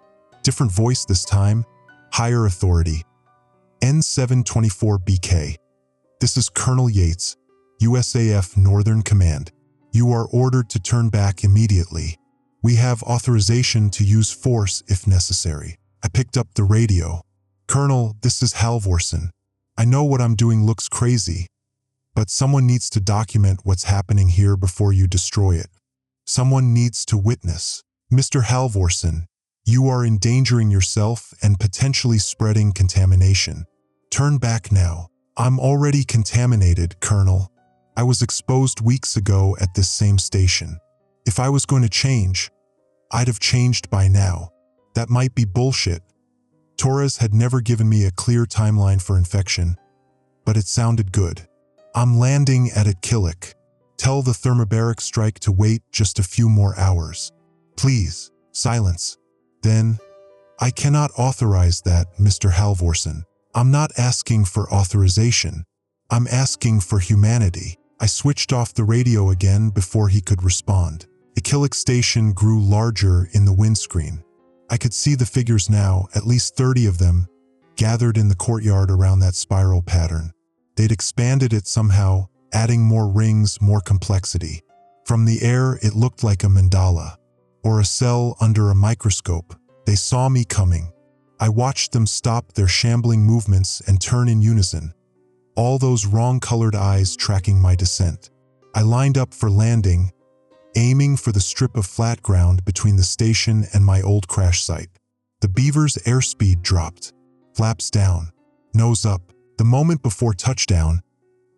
Speaker 1: Different voice this time, higher authority. N724BK. This is Colonel Yates, USAF Northern Command. You are ordered to turn back immediately. We have authorization to use force if necessary. I picked up the radio. Colonel, this is Halvorsen. I know what I'm doing looks crazy, but someone needs to document what's happening here before you destroy it. Someone needs to witness. Mr. Halvorsen, you are endangering yourself and potentially spreading contamination. Turn back now. I'm already contaminated, Colonel. I was exposed weeks ago at this same station. If I was going to change, I'd have changed by now. That might be bullshit. Torres had never given me a clear timeline for infection, but it sounded good. I'm landing at Exclusion. Tell the thermobaric strike to wait just a few more hours. Please, silence. Then, I cannot authorize that, Mr. Halvorsen. I'm not asking for authorization. I'm asking for humanity. I switched off the radio again before he could respond. Exclusion Station grew larger in the windscreen. I could see the figures now, at least 30 of them, gathered in the courtyard around that spiral pattern. They'd expanded it somehow, adding more rings, more complexity. From the air, it looked like a mandala, or a cell under a microscope. They saw me coming. I watched them stop their shambling movements and turn in unison, all those wrong-colored eyes tracking my descent. I lined up for landing, aiming for the strip of flat ground between the station and my old crash site. The Beaver's airspeed dropped, flaps down, nose up. The moment before touchdown,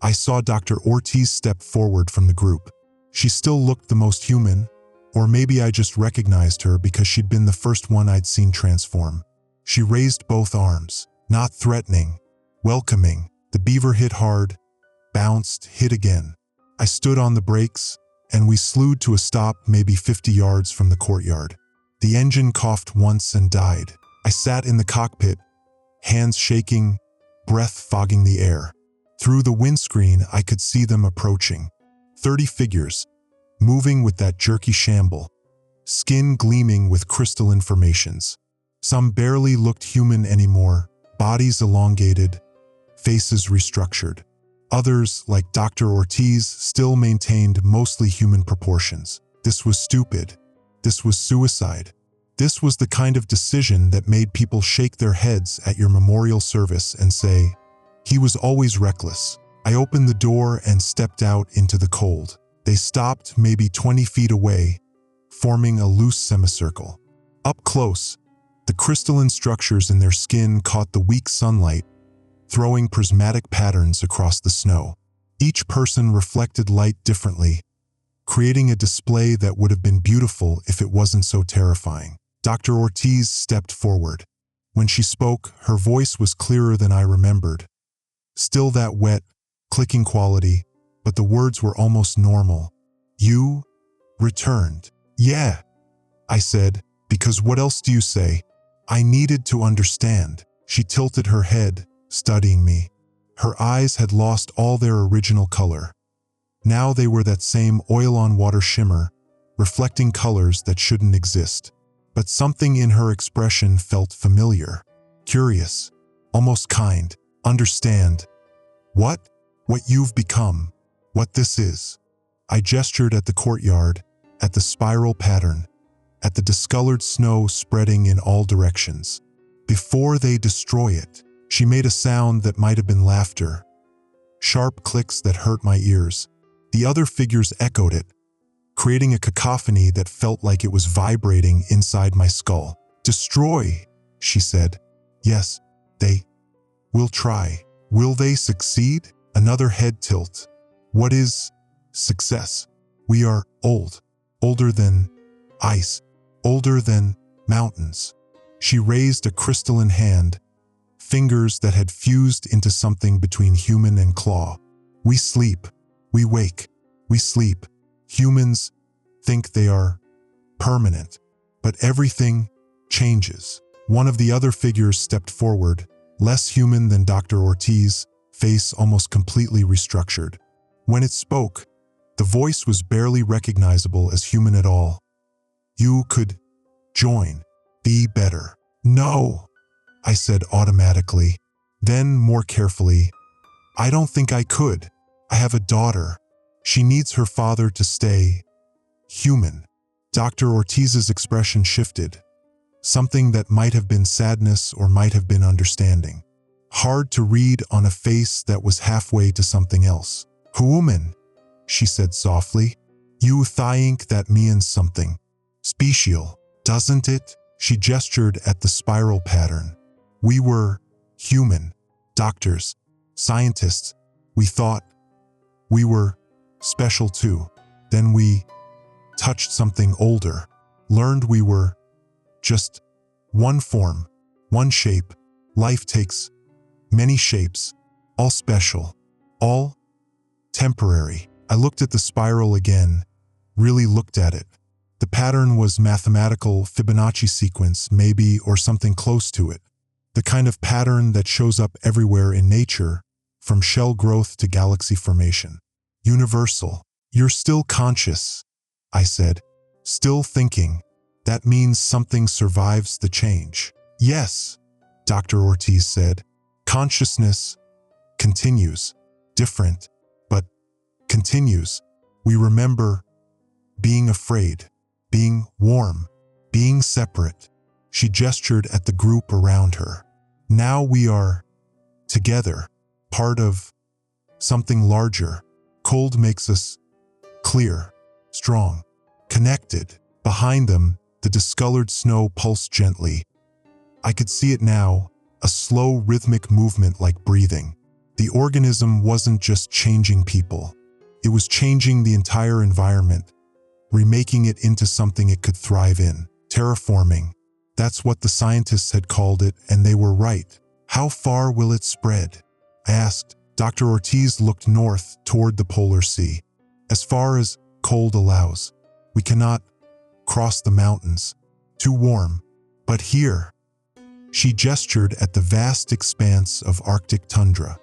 Speaker 1: I saw Dr. Ortiz step forward from the group. She still looked the most human, or maybe I just recognized her because she'd been the first one I'd seen transform. She raised both arms, not threatening, welcoming. The Beaver hit hard, bounced, hit again. I stood on the brakes, and we slewed to a stop maybe 50 yards from the courtyard. The engine coughed once and died. I sat in the cockpit, hands shaking, breath fogging the air. Through the windscreen, I could see them approaching. 30 figures, moving with that jerky shamble, skin gleaming with crystalline formations. Some barely looked human anymore, bodies elongated, faces restructured. Others, like Dr. Ortiz, still maintained mostly human proportions. This was stupid. This was suicide. This was the kind of decision that made people shake their heads at your memorial service and say, "He was always reckless." I opened the door and stepped out into the cold. They stopped maybe 20 feet away, forming a loose semicircle. Up close, the crystalline structures in their skin caught the weak sunlight, throwing prismatic patterns across the snow. Each person reflected light differently, creating a display that would have been beautiful if it wasn't so terrifying. Dr. Ortiz stepped forward. When she spoke, her voice was clearer than I remembered. Still that wet, clicking quality, but the words were almost normal. "You returned." "Yeah," I said, "because what else do you say?" I needed to understand. She tilted her head, studying me. Her eyes had lost all their original color. Now they were that same oil-on-water shimmer, reflecting colors that shouldn't exist. But something in her expression felt familiar, curious, almost kind. "Understand. What? What you've become. What this is." I gestured at the courtyard, at the spiral pattern, at the discolored snow spreading in all directions. "Before they destroy it." She made a sound that might have been laughter, sharp clicks that hurt my ears. The other figures echoed it, creating a cacophony that felt like it was vibrating inside my skull. "Destroy," she said. "Yes, they will try." "Will they succeed?" Another head tilt. "What is success? We are old, older than ice." older than mountains. She raised a crystalline hand, fingers that had fused into something between human and claw. We sleep, we wake, we sleep. Humans think they are permanent, but everything changes. One of the other figures stepped forward, less human than Dr. Ortiz, face almost completely restructured. When it spoke, the voice was barely recognizable as human at all. You could join, be better. No, I said automatically. Then, more carefully, I don't think I could. I have a daughter. She needs her father to stay human. Dr. Ortiz's expression shifted. Something that might have been sadness or might have been understanding. Hard to read on a face that was halfway to something else. Human, she said softly. You think that means something special, doesn't it? She gestured at the spiral pattern. We were human, doctors, scientists. We thought we were special too. Then we touched something older, learned we were just one form, one shape. Life takes many shapes, all special, all temporary. I looked at the spiral again, really looked at it. The pattern was mathematical Fibonacci sequence, maybe, or something close to it. The kind of pattern that shows up everywhere in nature, from shell growth to galaxy formation. Universal. You're still conscious, I said. Still thinking. That means something survives the change. Yes, Dr. Ortiz said. Consciousness continues. Different, but continues. We remember being afraid, being warm, being separate. She gestured at the group around her. Now we are together, part of something larger. Cold makes us clear, strong, connected. Behind them, the discolored snow pulsed gently. I could see it now, a slow rhythmic movement like breathing. The organism wasn't just changing people. It was changing the entire environment, remaking it into something it could thrive in. Terraforming. That's what the scientists had called it, and they were right. How far will it spread? I asked. Dr. Ortiz looked north toward the polar sea. As far as cold allows. We cannot cross the mountains. Too warm. But here. She gestured at the vast expanse of Arctic tundra.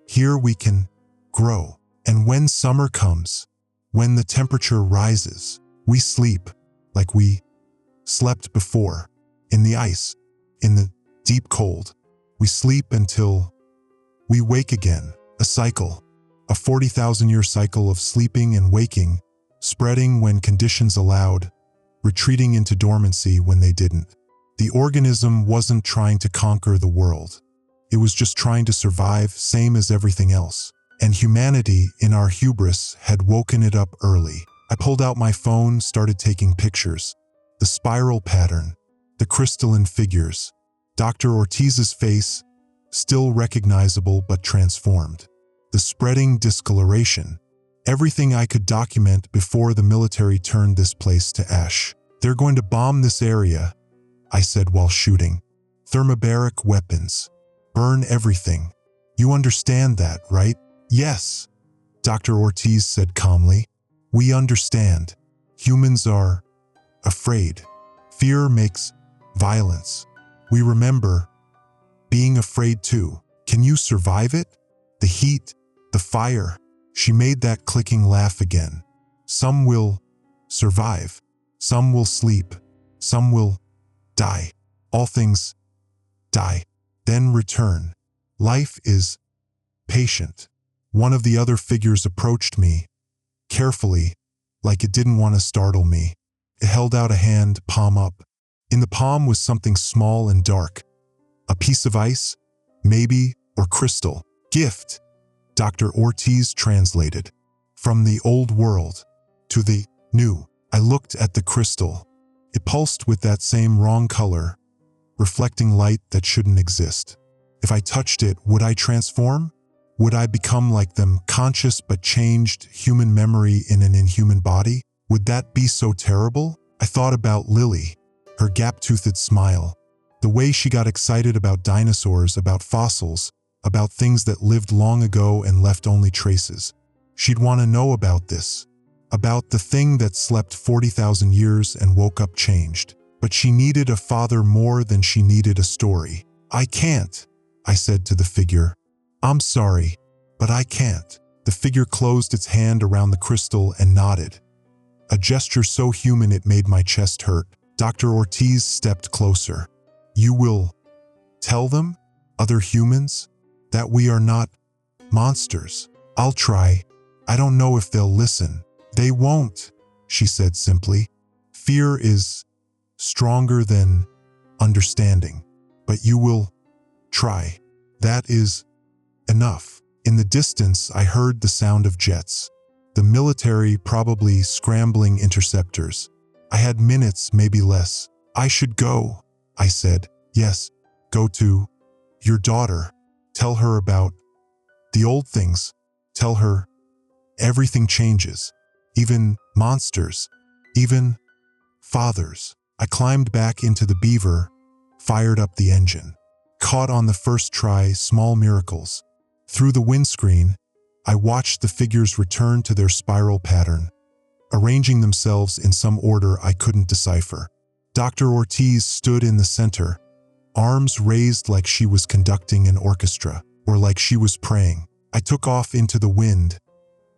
Speaker 1: Here we can grow. And when summer comes, when the temperature rises, we sleep like we slept before. In the ice, in the deep cold. We sleep until we wake again. A cycle. A 40,000-year cycle of sleeping and waking, spreading when conditions allowed, retreating into dormancy when they didn't. The organism wasn't trying to conquer the world. It was just trying to survive, same as everything else. And humanity, in our hubris, had woken it up early. I pulled out my phone, started taking pictures. The spiral pattern, the crystalline figures, Dr. Ortiz's face, still recognizable but transformed. The spreading discoloration, everything I could document before the military turned this place to ash. They're going to bomb this area, I said while shooting. Thermobaric weapons. Burn everything. You understand that, right? Yes, Dr. Ortiz said calmly. We understand. Humans are afraid. Fear makes violence. We remember being afraid too. Can you survive it? The heat, the fire. She made that clicking laugh again. Some will survive. Some will sleep. Some will die. All things die, then return. Life is patient. One of the other figures approached me, carefully, like it didn't want to startle me. It held out a hand, palm up. In the palm was something small and dark. A piece of ice, maybe, or crystal. Gift, Dr. Ortiz translated. From the old world to the new. I looked at the crystal. It pulsed with that same wrong color, reflecting light that shouldn't exist. If I touched it, would I transform? Would I become like them, conscious but changed, human memory in an inhuman body? Would that be so terrible? I thought about Lily, her gap-toothed smile, the way she got excited about dinosaurs, about fossils, about things that lived long ago and left only traces. She'd want to know about this, about the thing that slept 40,000 years and woke up changed. But she needed a father more than she needed a story. I can't, I said to the figure. I'm sorry, but I can't. The figure closed its hand around the crystal and nodded, a gesture so human it made my chest hurt. Dr. Ortiz stepped closer. You will tell them, other humans, that we are not monsters. I'll try. I don't know if they'll listen. They won't, she said simply. Fear is stronger than understanding, but you will try. That is enough. In the distance, I heard the sound of jets. The military, probably scrambling interceptors. I had minutes, maybe less. I should go, I said. Yes, go to your daughter. Tell her about the old things. Tell her everything changes. Even monsters. Even fathers. I climbed back into the Beaver, fired up the engine. Caught on the first try, small miracles. Through the windscreen, I watched the figures return to their spiral pattern, arranging themselves in some order I couldn't decipher. Dr. Ortiz stood in the center, arms raised like she was conducting an orchestra, or like she was praying. I took off into the wind,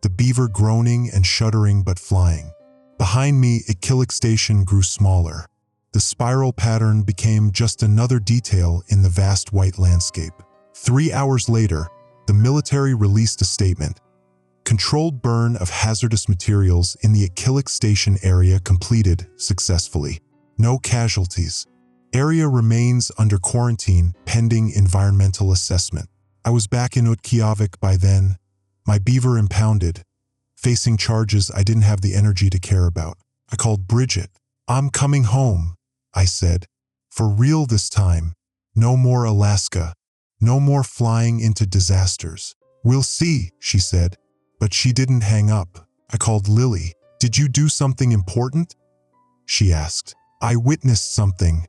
Speaker 1: the Beaver groaning and shuddering but flying. Behind me, Exclusion Station grew smaller. The spiral pattern became just another detail in the vast white landscape. 3 hours later, the military released a statement. Controlled burn of hazardous materials in the Exclusion Station area completed successfully. No casualties. Area remains under quarantine pending environmental assessment. I was back in Utqiagvik by then, my Beaver impounded, facing charges I didn't have the energy to care about. I called Bridget. I'm coming home, I said. For real this time. No more Alaska. No more flying into disasters. We'll see, she said. But she didn't hang up. I called Lily. Did you do something important? She asked. I witnessed something,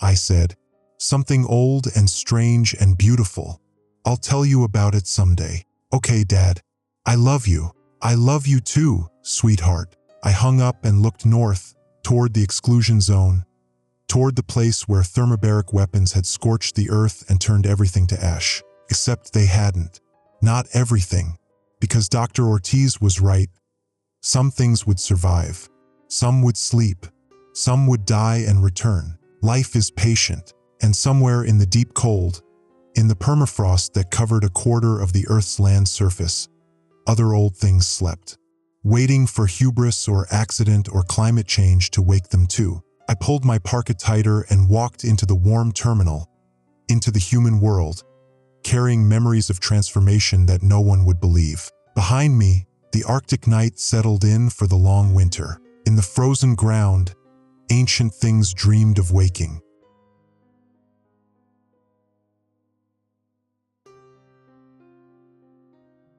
Speaker 1: I said. Something old and strange and beautiful. I'll tell you about it someday. Okay, Dad. I love you. I love you too, sweetheart. I hung up and looked north, toward the exclusion zone, toward the place where thermobaric weapons had scorched the earth and turned everything to ash. Except they hadn't. Not everything. Because Dr. Ortiz was right. Some things would survive. Some would sleep. Some would die and return. Life is patient. And somewhere in the deep cold, in the permafrost that covered a quarter of the Earth's land surface, other old things slept, waiting for hubris or accident or climate change to wake them too. I pulled my parka tighter and walked into the warm terminal, into the human world, carrying memories of transformation that no one would believe. Behind me, the Arctic night settled in for the long winter. In the frozen ground, ancient things dreamed of waking.